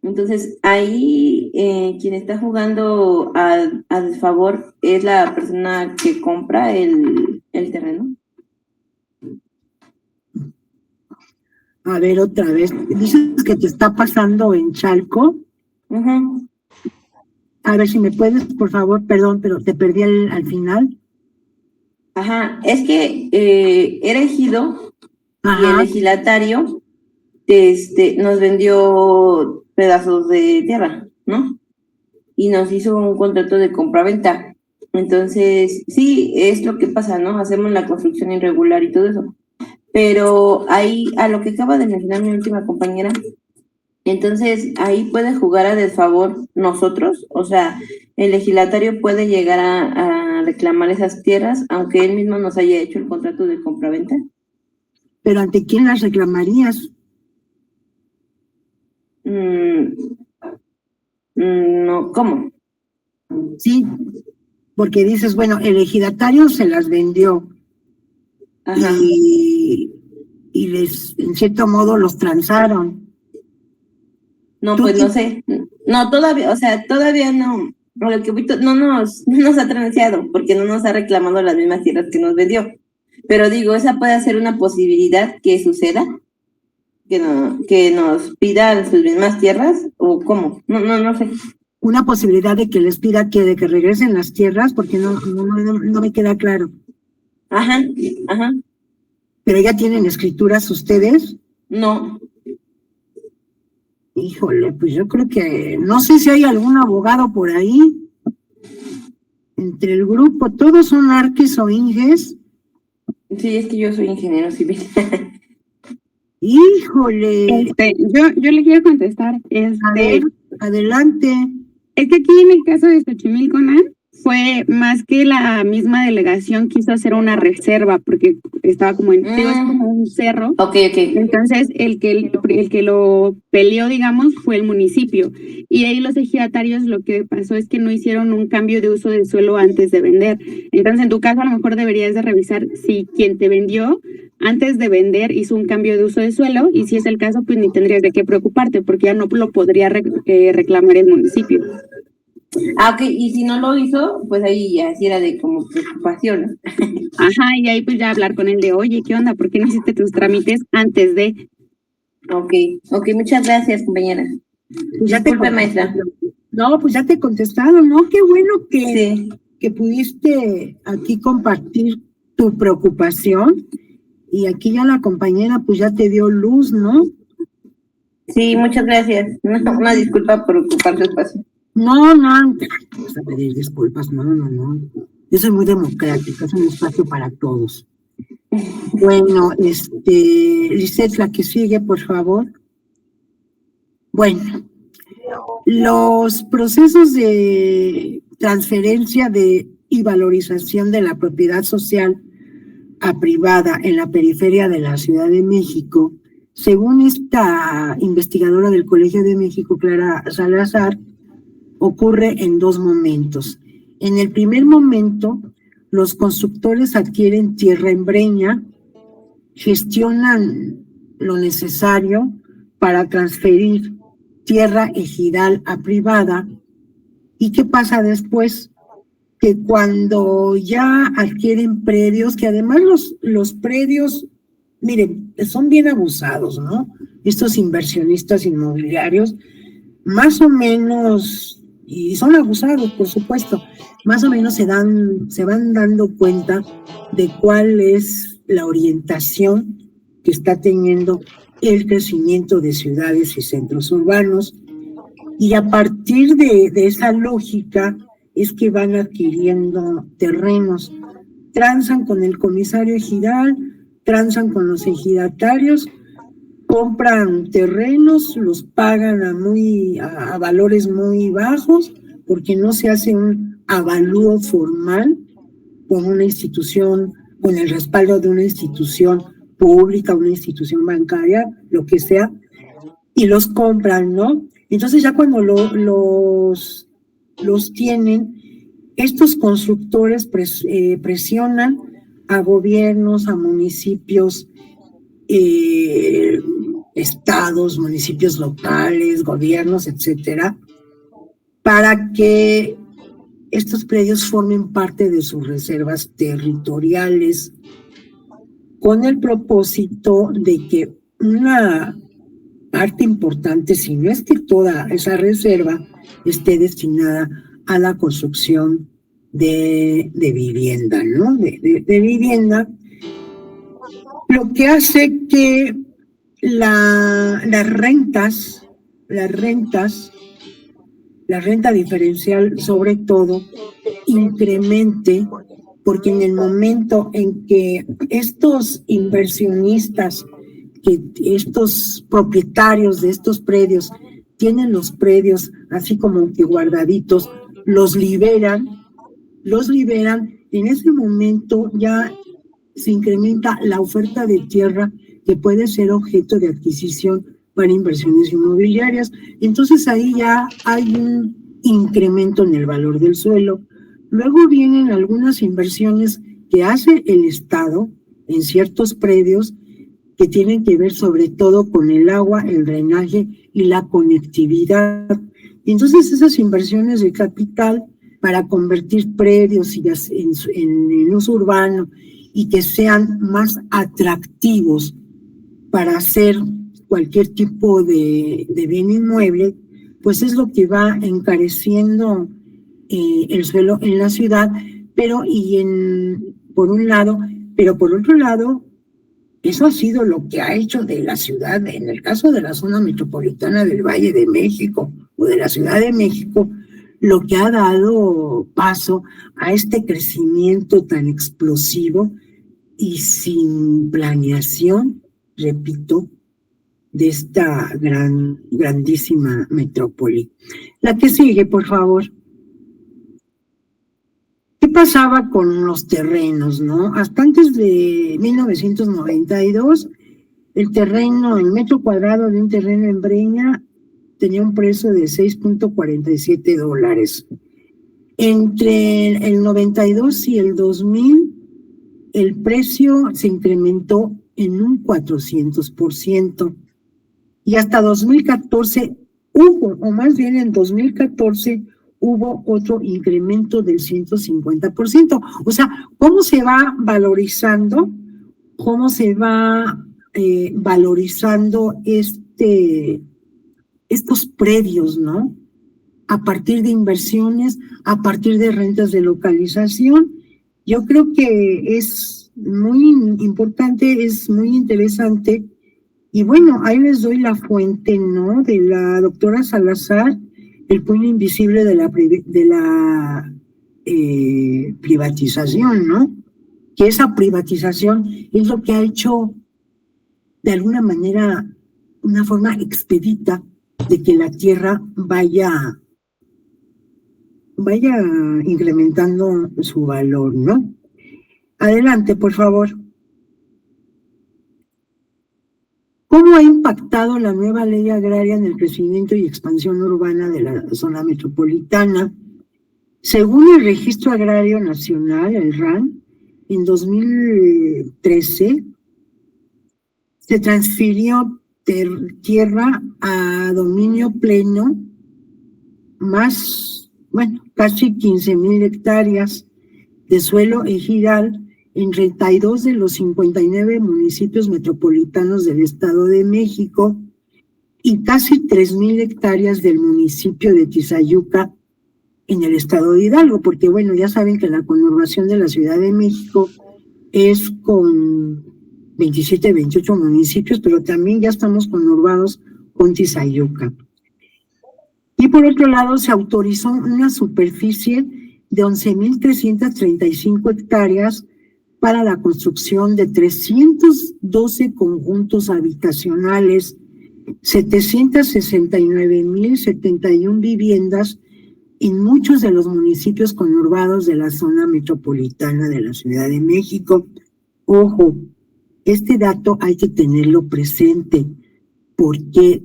Entonces, ahí quien está jugando a desfavor es la persona que compra el terreno. A ver, otra vez. Dices que te está pasando en Chalco. Uh-huh. A ver si me puedes, por favor, perdón, pero te perdí al final. Ajá, es que era ejido. Ajá. Y el legislatario nos vendió pedazos de tierra, ¿no? Y nos hizo un contrato de compraventa. Entonces, sí, es lo que pasa, ¿no? Hacemos la construcción irregular y todo eso. Pero ahí, a lo que acaba de mencionar mi última compañera, entonces ahí puede jugar a desfavor nosotros, o sea, el legislatario puede llegar a reclamar esas tierras, aunque él mismo nos haya hecho el contrato de compraventa. ¿Pero ante quién las reclamarías? No, ¿cómo? Sí, porque dices, bueno, el ejidatario se las vendió. Ajá. Y les, en cierto modo, los transaron. No, pues no sé. No, todavía, o sea, todavía no. Lo que no nos ha transeado, porque no nos ha reclamado las mismas tierras que nos vendió. Pero digo, esa puede ser una posibilidad que suceda. que nos pidan sus mismas tierras o cómo? No sé. Una posibilidad de que les pida de que regresen las tierras, porque no me queda claro. Ajá. ¿Pero ya tienen escrituras ustedes? No. Híjole, pues yo creo que, no sé si hay algún abogado por ahí, entre el grupo, todos son arques o inges. Sí, es que yo soy ingeniero civil. Híjole. Yo le quiero contestar. A ver, adelante. Es que aquí en el caso de Xochimilco, fue más que la misma delegación quiso hacer una reserva porque estaba como es como un cerro. Okay. Entonces el que lo peleó, digamos, fue el municipio, y ahí los ejidatarios lo que pasó es que no hicieron un cambio de uso de suelo antes de vender. Entonces en tu caso a lo mejor deberías de revisar si quien te vendió antes de vender hizo un cambio de uso de suelo, y si es el caso pues ni tendrías de qué preocuparte porque ya no lo podría reclamar el municipio. Ok, y si no lo hizo, pues ahí ya sí era de como preocupación, ¿no? Ajá, y ahí pues ya hablar con él de, oye, ¿qué onda? ¿Por qué no hiciste tus trámites antes de? Ok, muchas gracias, compañera. Pues disculpe, maestra. No, pues ya te he contestado, ¿no? Qué bueno Sí. que pudiste aquí compartir tu preocupación, y aquí ya la compañera pues ya te dio luz, ¿no? Sí, muchas gracias. Una disculpa por ocupar tu espacio. No, no a pedir disculpas, no. Yo soy muy democrática, es un espacio para todos. Bueno, Lisette, la que sigue, por favor. Bueno, los procesos de transferencia y valorización de la propiedad social a privada en la periferia de la Ciudad de México, según esta investigadora del Colegio de México, Clara Salazar, ocurre en dos momentos. En el primer momento, los constructores adquieren tierra en breña, gestionan lo necesario para transferir tierra ejidal a privada. ¿Y qué pasa después? Que cuando ya adquieren predios, que además los predios, miren, son bien abusados, ¿no? Estos inversionistas inmobiliarios, más o menos, y son abusados, por supuesto, más o menos se van dando cuenta de cuál es la orientación que está teniendo el crecimiento de ciudades y centros urbanos, y a partir de esa lógica es que van adquiriendo terrenos, transan con el comisario ejidal, transan con los ejidatarios, compran terrenos, los pagan a valores muy bajos, porque no se hace un avalúo formal con una institución, con el respaldo de una institución pública, una institución bancaria, lo que sea, y los compran, ¿no? Entonces ya cuando los tienen, estos constructores presionan a gobiernos, a municipios, estados, municipios locales, gobiernos, etcétera, para que estos predios formen parte de sus reservas territoriales, con el propósito de que una parte importante, si no es que toda esa reserva, esté destinada a la construcción de vivienda, ¿no? De vivienda, lo que hace que la renta diferencial sobre todo incremente, porque en el momento en que estos inversionistas, que estos propietarios de estos predios tienen los predios así como que guardaditos, los liberan, en ese momento ya se incrementa la oferta de tierra que puede ser objeto de adquisición para inversiones inmobiliarias. Entonces ahí ya hay un incremento en el valor del suelo. Luego vienen algunas inversiones que hace el Estado en ciertos predios que tienen que ver sobre todo con el agua, el drenaje y la conectividad. Y entonces esas inversiones de capital para convertir predios en uso urbano y que sean más atractivos para ser cualquier tipo de bien inmueble, pues es lo que va encareciendo el suelo en la ciudad, por un lado, pero por otro lado, eso ha sido lo que ha hecho de la ciudad, en el caso de la zona metropolitana del Valle de México o de la Ciudad de México, lo que ha dado paso a este crecimiento tan explosivo y sin planeación, repito, de esta grandísima metrópoli. La que sigue, por favor. ¿Qué pasaba con los terrenos, no? Hasta antes de 1992, el metro cuadrado de un terreno en Breña tenía un precio de $6.47. Entre el 92 y el 2000, el precio se incrementó en un 400%. Y hasta 2014 en 2014 hubo otro incremento del 150%. O sea, ¿cómo se va valorizando? ¿Cómo se va valorizando estos predios, ¿no? A partir de inversiones, a partir de rentas de localización. Yo creo que es muy importante, es muy interesante. Y bueno, ahí les doy la fuente, ¿no? De la doctora Salazar, el puño invisible de la privatización, ¿no? Que esa privatización es lo que ha hecho, de alguna manera, una forma expedita de que la tierra vaya incrementando su valor, ¿no? Adelante, por favor. ¿Cómo ha impactado la nueva ley agraria en el crecimiento y expansión urbana de la zona metropolitana? Según el Registro Agrario Nacional, el RAN, en 2013 se transfirió tierra a dominio pleno, casi 15,000 hectáreas de suelo ejidal en 32 de los 59 municipios metropolitanos del Estado de México y casi 3,000 hectáreas del municipio de Tizayuca en el Estado de Hidalgo, porque bueno, ya saben que la conurbación de la Ciudad de México es con 27, 28 municipios, pero también ya estamos conurbados con Tizayuca. Y por otro lado, se autorizó una superficie de 11,335 hectáreas para la construcción de 312 conjuntos habitacionales, 769,071 viviendas en muchos de los municipios conurbados de la zona metropolitana de la Ciudad de México. Ojo, este dato hay que tenerlo presente, porque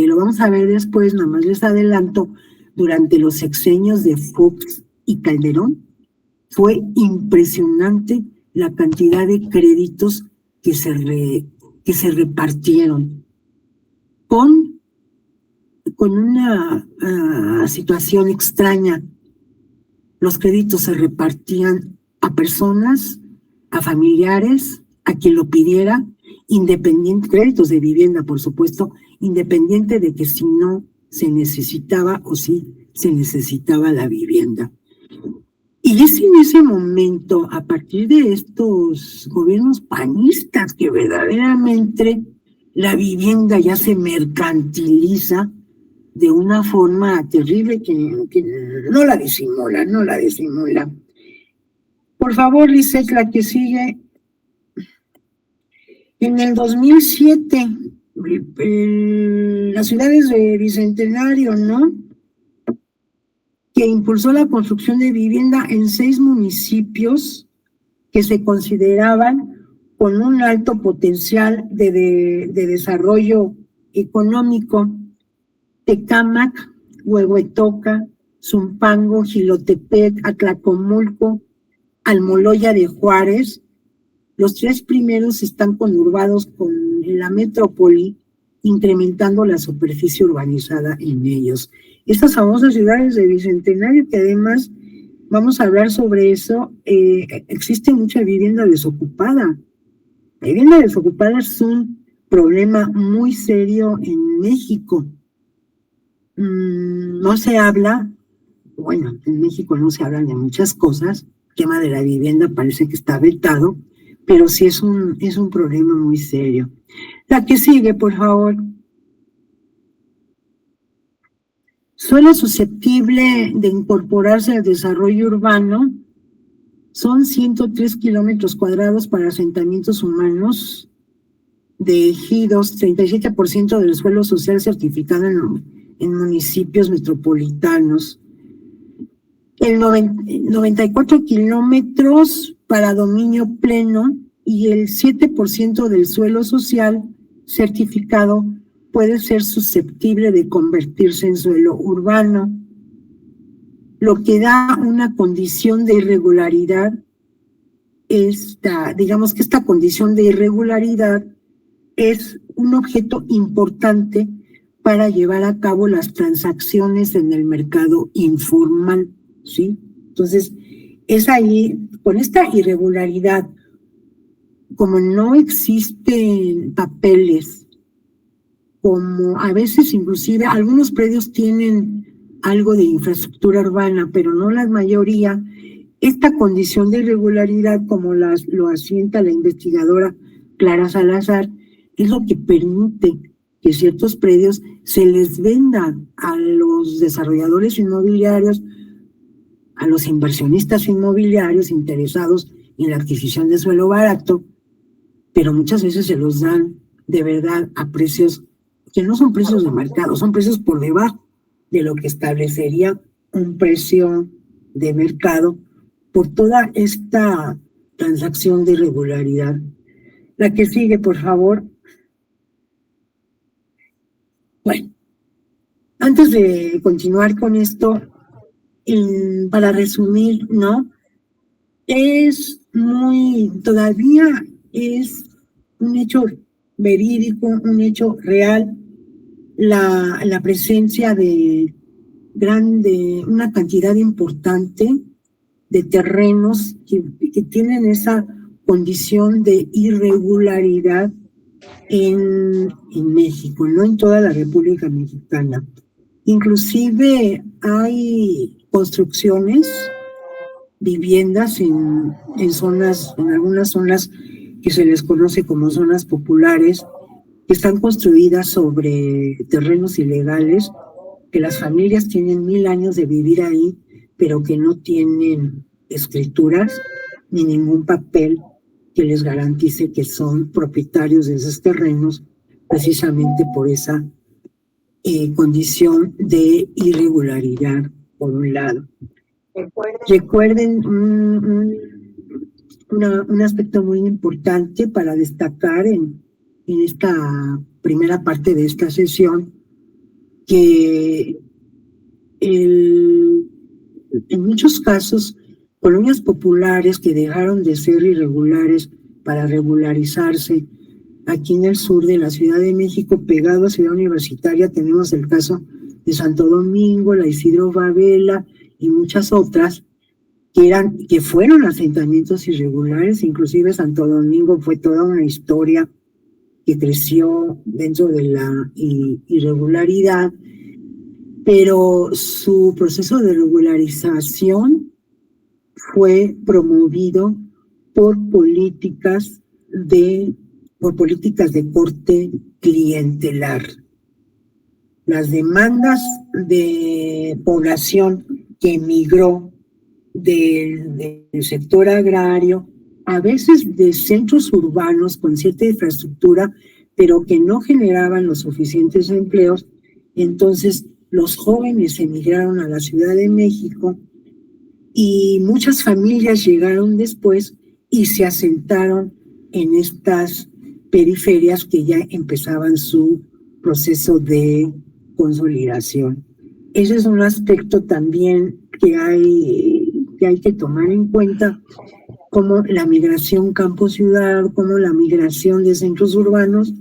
lo vamos a ver después, nada más les adelanto, durante los sexenios de Fox y Calderón, fue impresionante la cantidad de créditos que se repartieron con una situación extraña. Los créditos se repartían a personas, a familiares, a quien lo pidiera, créditos de vivienda, por supuesto, independiente de que si no se necesitaba o si se necesitaba la vivienda. Y es en ese momento, a partir de estos gobiernos panistas, que verdaderamente la vivienda ya se mercantiliza de una forma terrible que no la disimula. Por favor, Lisette, la que sigue. En el 2007, las ciudades de Bicentenario, ¿no?, que impulsó la construcción de vivienda en 6 municipios que se consideraban con un alto potencial de desarrollo económico: Tecámac, Huehuetoca, Zumpango, Jilotepec, Atlacomulco, Almoloya de Juárez. Los 3 primeros están conurbados con la metrópoli, incrementando la superficie urbanizada en ellos. Estas famosas ciudades de Bicentenario, que además vamos a hablar sobre eso, existe mucha vivienda desocupada. La vivienda desocupada es un problema muy serio en México. No se habla, bueno, en México no se hablan de muchas cosas, el tema de la vivienda parece que está vetado, pero sí es un problema muy serio. La que sigue, por favor. Suelo susceptible de incorporarse al desarrollo urbano. Son 103 kilómetros cuadrados para asentamientos humanos de ejidos, 37% del suelo social certificado en municipios metropolitanos. El 94 kilómetros para dominio pleno y el 7% del suelo social certificado puede ser susceptible de convertirse en suelo urbano, lo que da una condición de irregularidad. Digamos que esta condición de irregularidad es un objeto importante para llevar a cabo las transacciones en el mercado informal, ¿sí? Entonces, es ahí, con esta irregularidad, como no existen papeles, como a veces inclusive algunos predios tienen algo de infraestructura urbana, pero no la mayoría, esta condición de irregularidad, como lo asienta la investigadora Clara Salazar, es lo que permite que ciertos predios se les vendan a los desarrolladores inmobiliarios, a los inversionistas inmobiliarios interesados en la adquisición de suelo barato, pero muchas veces se los dan de verdad a precios que no son precios de mercado, son precios por debajo de lo que establecería un precio de mercado por toda esta transacción de irregularidad. La que sigue, por favor. Bueno, antes de continuar con esto, para resumir, ¿no? Todavía es un hecho verídico, un hecho real, la presencia de una cantidad importante de terrenos que tienen esa condición de irregularidad en México, no en toda la República Mexicana. Inclusive hay construcciones, viviendas en algunas zonas que se les conoce como zonas populares, que están construidas sobre terrenos ilegales, que las familias tienen 1000 años de vivir ahí, pero que no tienen escrituras ni ningún papel que les garantice que son propietarios de esos terrenos, precisamente por esa condición de irregularidad, por un lado. Recuerden un aspecto muy importante para destacar en esta primera parte de esta sesión, que en muchos casos, colonias populares que dejaron de ser irregulares para regularizarse. Aquí en el sur de la Ciudad de México, pegado a Ciudad Universitaria, tenemos el caso de Santo Domingo, la Isidro Fabela y muchas otras que fueron asentamientos irregulares. Inclusive Santo Domingo fue toda una historia que creció dentro de la irregularidad, pero su proceso de regularización fue promovido por políticas de corte clientelar. Las demandas de población que emigró del sector agrario, a veces de centros urbanos con cierta infraestructura, pero que no generaban los suficientes empleos, entonces los jóvenes emigraron a la Ciudad de México y muchas familias llegaron después y se asentaron en estas periferias que ya empezaban su proceso de consolidación. Ese es un aspecto también que hay que tomar en cuenta, como la migración campo-ciudad, como la migración de centros urbanos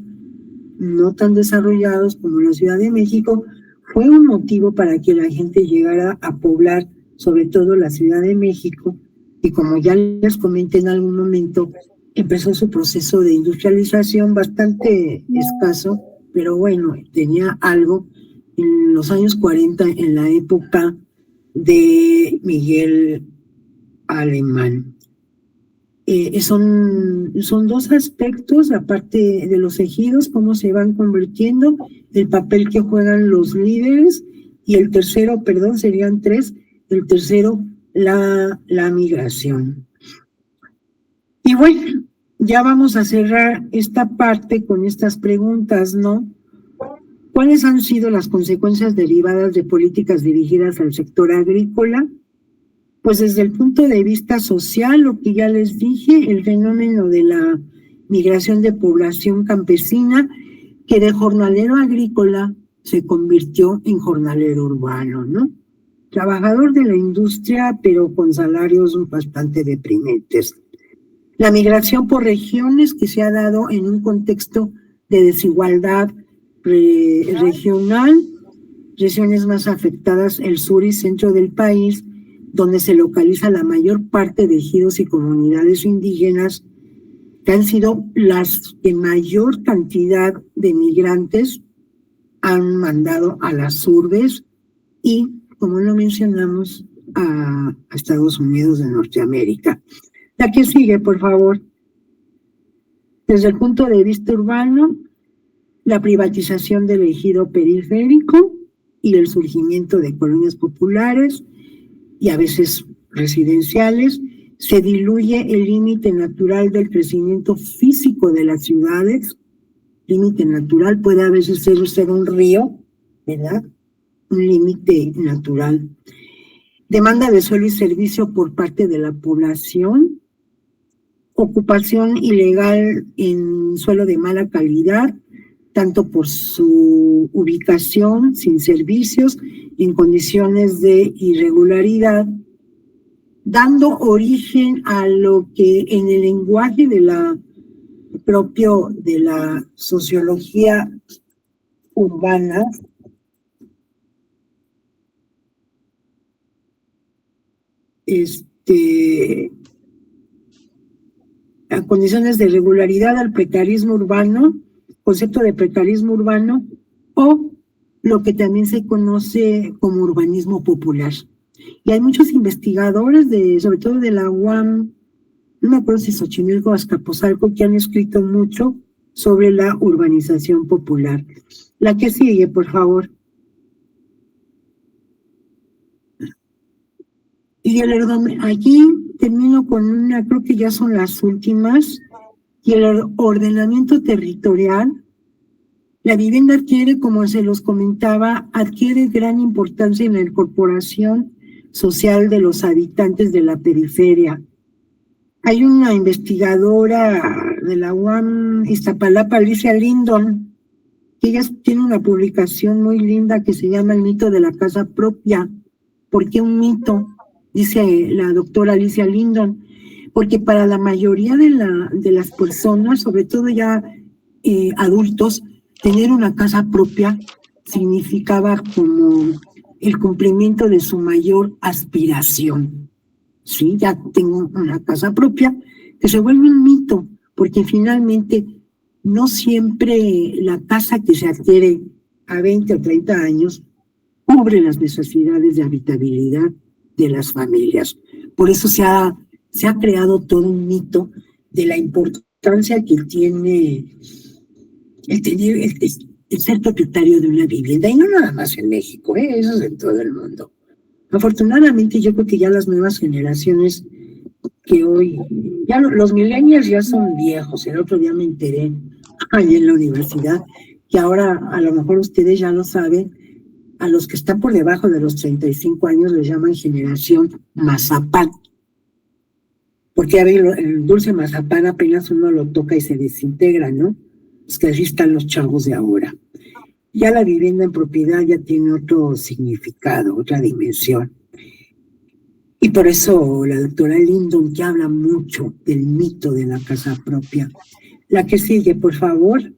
no tan desarrollados como la Ciudad de México, fue un motivo para que la gente llegara a poblar, sobre todo la Ciudad de México, y como ya les comenté en algún momento, empezó su proceso de industrialización bastante escaso, pero bueno, tenía algo en los años 40, en la época de Miguel Alemán. Son dos aspectos, aparte de los ejidos, cómo se van convirtiendo, el papel que juegan los líderes, y el tercero, perdón, serían tres, el tercero, la migración. Y bueno, ya vamos a cerrar esta parte con estas preguntas, ¿no? ¿Cuáles han sido las consecuencias derivadas de políticas dirigidas al sector agrícola? Pues desde el punto de vista social, lo que ya les dije, el fenómeno de la migración de población campesina, que de jornalero agrícola se convirtió en jornalero urbano, ¿no? Trabajador de la industria, pero con salarios bastante deprimentes. La migración por regiones que se ha dado en un contexto de desigualdad regional, regiones más afectadas, el sur y centro del país, donde se localiza la mayor parte de ejidos y comunidades indígenas, que han sido las que mayor cantidad de migrantes han mandado a las urbes y, como lo mencionamos, a Estados Unidos de Norteamérica. La que sigue, por favor. Desde el punto de vista urbano, la privatización del ejido periférico y el surgimiento de colonias populares y a veces residenciales, se diluye el límite natural del crecimiento físico de las ciudades. Límite natural puede a veces ser un río, ¿verdad? Un límite natural. Demanda de suelo y servicio por parte de la población. Ocupación ilegal en suelo de mala calidad, tanto por su ubicación, sin servicios, en condiciones de irregularidad, dando origen a lo que en el lenguaje propio de la sociología urbana a condiciones de irregularidad, al precarismo urbano, concepto de precarismo urbano, o lo que también se conoce como urbanismo popular. Y hay muchos investigadores, sobre todo de la UAM, no me acuerdo si Xochimilco o Azcapotzalco, que han escrito mucho sobre la urbanización popular. La que sigue, por favor. Y aquí termino con una, creo que ya son las últimas, y el ordenamiento territorial. La vivienda adquiere, como se los comentaba, adquiere gran importancia en la incorporación social de los habitantes de la periferia. Hay una investigadora de la UAM Iztapalapa, Alicia Lindon, que ella tiene una publicación muy linda que se llama El mito de la casa propia. ¿Por qué un mito? Dice la doctora Alicia Lindon, porque para la mayoría de las personas, sobre todo ya adultos, tener una casa propia significaba como el cumplimiento de su mayor aspiración. Sí, ya tengo una casa propia, que se vuelve un mito, porque finalmente no siempre la casa que se adquiere a 20 o 30 años cubre las necesidades de habitabilidad de las familias. Por eso se ha creado todo un mito de la importancia que tiene el ser propietario de una vivienda, y no nada más en México, eso es en todo el mundo. Afortunadamente yo creo que ya las nuevas generaciones que hoy, ya los millennials ya son viejos. El otro día me enteré ahí en la universidad que ahora, a lo mejor ustedes ya lo saben, a los que están por debajo de los 35 años les llaman generación mazapán, porque el dulce mazapán apenas uno lo toca y se desintegra, ¿no? Es que así están los chavos de ahora. Ya la vivienda en propiedad ya tiene otro significado, otra dimensión. Y por eso la doctora Lindon, que habla mucho del mito de la casa propia. La que sigue, por favor.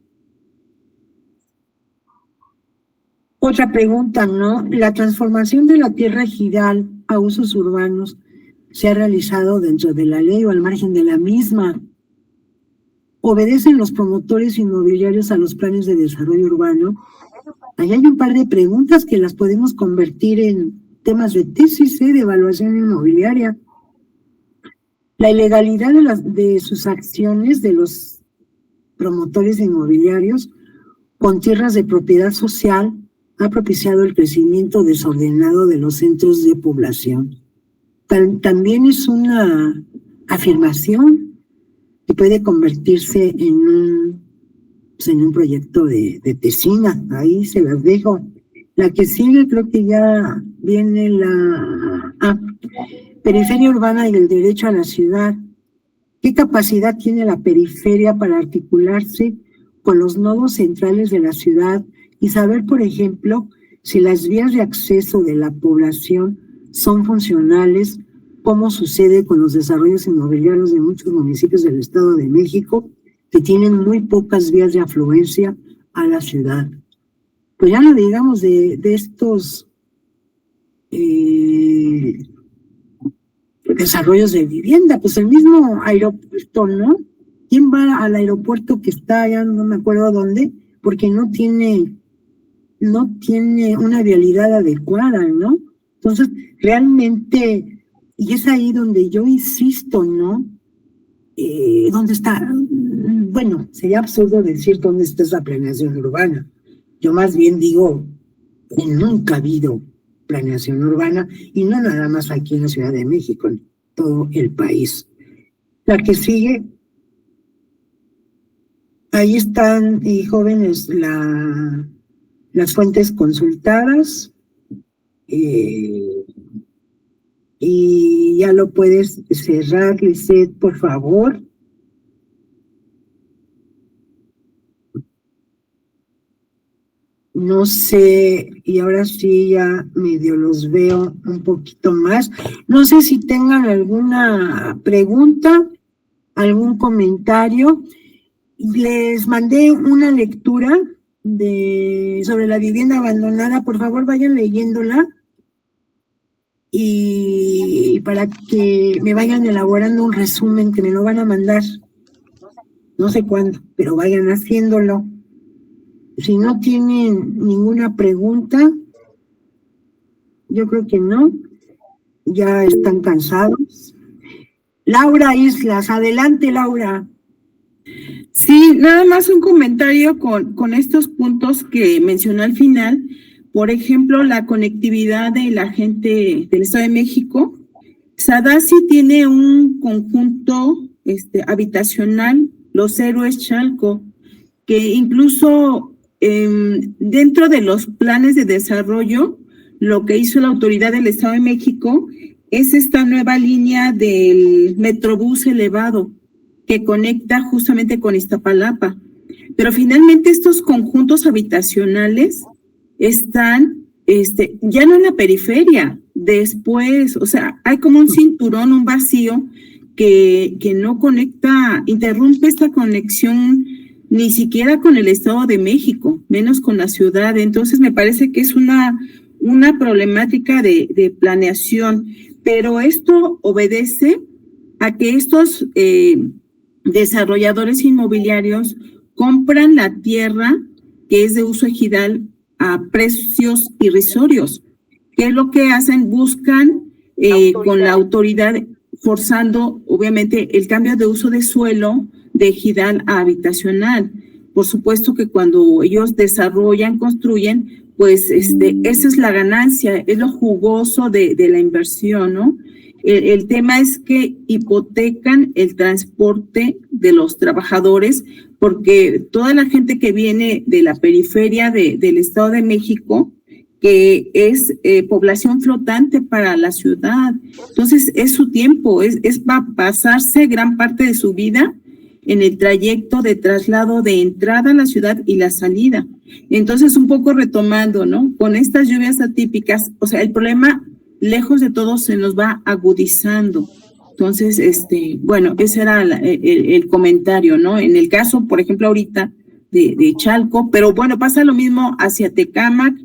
Otra pregunta, ¿no? La transformación de la tierra ejidal a usos urbanos se ha realizado dentro de la ley o al margen de la misma. obedecen los promotores inmobiliarios a los planes de desarrollo urbano? Ahí hay un par de preguntas que las podemos convertir en temas de tesis, de evaluación inmobiliaria. La ilegalidad de sus acciones de los promotores inmobiliarios con tierras de propiedad social ha propiciado el crecimiento desordenado de los centros de población. También es una afirmación que puede convertirse en un proyecto de tesina. Ahí se las dejo. La que sigue creo que ya viene periferia urbana y el derecho a la ciudad. ¿Qué capacidad tiene la periferia para articularse con los nodos centrales de la ciudad y saber, por ejemplo, si las vías de acceso de la población son funcionales, como sucede con los desarrollos inmobiliarios de muchos municipios del Estado de México, que tienen muy pocas vías de afluencia a la ciudad? Pues ya no digamos de estos desarrollos de vivienda, pues el mismo aeropuerto, ¿no? ¿Quién va al aeropuerto que está allá, no me acuerdo dónde, porque no tiene una vialidad adecuada, ¿no? Entonces, realmente, y es ahí donde yo insisto, ¿no? ¿Dónde está? Bueno, sería absurdo decir dónde está esa planeación urbana. Yo más bien digo que nunca ha habido planeación urbana, y no nada más aquí en la Ciudad de México, en todo el país. La que sigue, ahí están, jóvenes, las fuentes consultadas, y ya lo puedes cerrar, Lisette, por favor. No sé, y ahora sí ya medio los veo un poquito más. No sé si tengan alguna pregunta, algún comentario. Les mandé una lectura sobre la vivienda abandonada. Por favor, vayan leyéndola y para que me vayan elaborando un resumen que me lo van a mandar. No sé cuándo, pero vayan haciéndolo. Si no tienen ninguna pregunta, yo creo que no, ya están cansados. Laura Islas, adelante, Laura. Sí, nada más un comentario con estos puntos que mencionó al final. Por ejemplo, la conectividad de la gente del Estado de México. Sadasi tiene un conjunto habitacional, Los Héroes Chalco, que incluso dentro de los planes de desarrollo, lo que hizo la autoridad del Estado de México es esta nueva línea del Metrobús elevado que conecta justamente con Iztapalapa. Pero finalmente estos conjuntos habitacionales están ya no en la periferia, después, o sea, hay como un cinturón, un vacío que no conecta, interrumpe esta conexión ni siquiera con el Estado de México, menos con la ciudad. Entonces me parece que es una problemática de planeación, pero esto obedece a que estos desarrolladores inmobiliarios compran la tierra que es de uso ejidal a precios irrisorios. ¿Qué es lo que hacen? Buscan con la autoridad, forzando obviamente el cambio de uso de suelo de ejidal a habitacional. Por supuesto que cuando ellos desarrollan, construyen, pues esa es la ganancia, es lo jugoso de la inversión, ¿no? El tema es que hipotecan el transporte de los trabajadores, porque toda la gente que viene de la periferia del Estado de México, que es población flotante para la ciudad, entonces es su tiempo, va a pasarse gran parte de su vida en el trayecto de traslado de entrada a la ciudad y la salida. Entonces, un poco retomando, ¿no? Con estas lluvias atípicas, o sea, el problema, lejos de todo, se nos va agudizando. Entonces, bueno, ese era el comentario, ¿no? En el caso, por ejemplo, ahorita de Chalco, pero bueno, pasa lo mismo hacia Tecámac,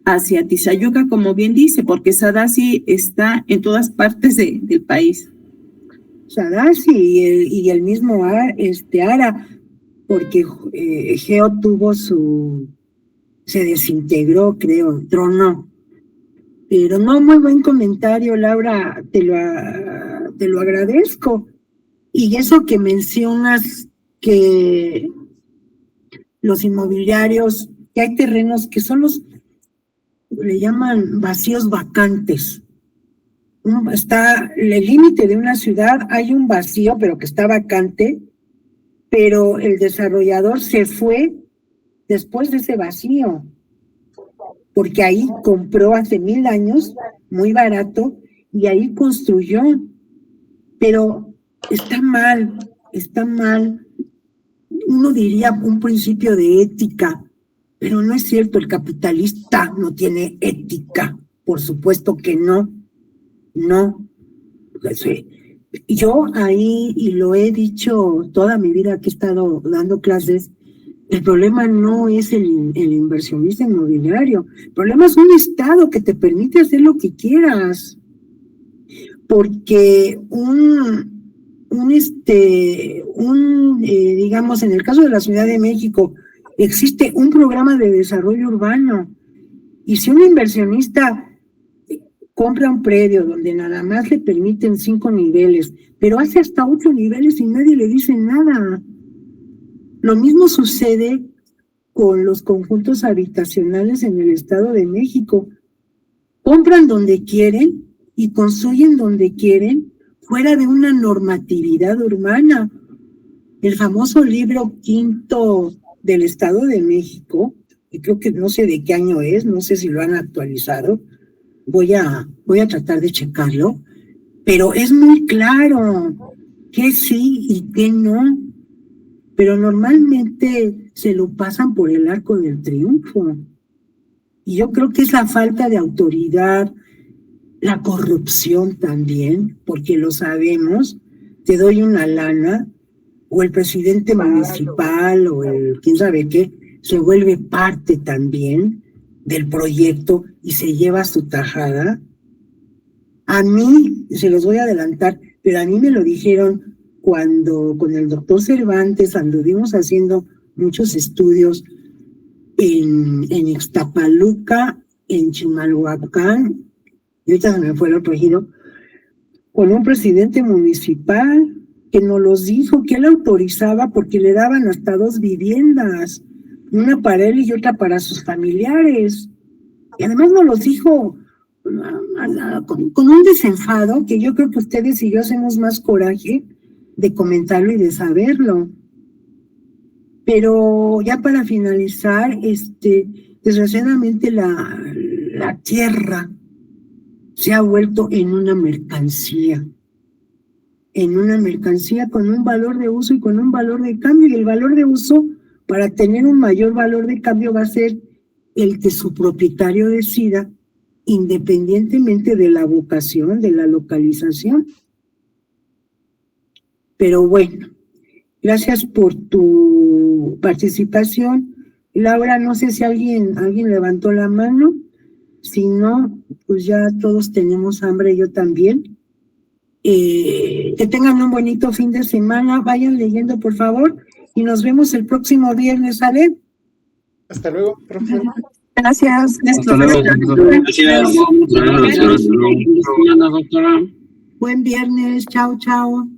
hacia Tizayuca, como bien dice, porque Sadasi está en todas partes del país. Sadasi y el mismo Ara, porque Geo tuvo se desintegró, creo, tronó. Pero no, muy buen comentario, Laura, te lo agradezco. Y eso que mencionas que los inmobiliarios, que hay terrenos que son le llaman vacíos vacantes. Está el límite de una ciudad, hay un vacío, pero que está vacante, pero el desarrollador se fue después de ese vacío, porque ahí compró hace 1000 años, muy barato, y ahí construyó. Pero está mal. Uno diría un principio de ética, pero no es cierto, el capitalista no tiene ética, por supuesto que no. Yo ahí, y lo he dicho toda mi vida que he estado dando clases, el problema no es el inversionista inmobiliario, el problema es un Estado que te permite hacer lo que quieras, porque digamos, en el caso de la Ciudad de México, existe un programa de desarrollo urbano, y si un inversionista compra un predio donde nada más le permiten 5 niveles, pero hace hasta 8 niveles y nadie le dice nada. Lo mismo sucede con los conjuntos habitacionales en el Estado de México. Compran donde quieren y construyen donde quieren, fuera de una normatividad urbana. El famoso libro 5 del Estado de México, y creo que no sé de qué año es, no sé si lo han actualizado, voy a tratar de checarlo, pero es muy claro que sí y que no, pero normalmente se lo pasan por el arco del triunfo. Y yo creo que es la falta de autoridad, la corrupción también, porque lo sabemos, te doy una lana, o el presidente municipal, o el quién sabe qué, se vuelve parte también del proyecto y se lleva su tajada. A mí, se los voy a adelantar, pero a mí me lo dijeron cuando con el doctor Cervantes anduvimos haciendo muchos estudios en Ixtapaluca, en Chimalhuacán, y ahorita se me fue el otro ejido, con un presidente municipal que nos los dijo que él autorizaba porque le daban hasta 2 viviendas, una para él y otra para sus familiares. Y además nos los dijo con un desenfado que yo creo que ustedes y yo hacemos más coraje de comentarlo y de saberlo. Pero ya para finalizar, desgraciadamente la tierra se ha vuelto en una mercancía con un valor de uso y con un valor de cambio, y el valor de uso, para tener un mayor valor de cambio, va a ser el que su propietario decida, independientemente de la vocación, de la localización. Pero bueno, gracias por tu participación. Laura, no sé si alguien levantó la mano. Si no, pues ya todos tenemos hambre, yo también. Que tengan un bonito fin de semana, vayan leyendo por favor y nos vemos el próximo viernes, ¿sale? Hasta luego, profesor. Gracias. Hasta luego, doctora. Buen viernes, chao, chao.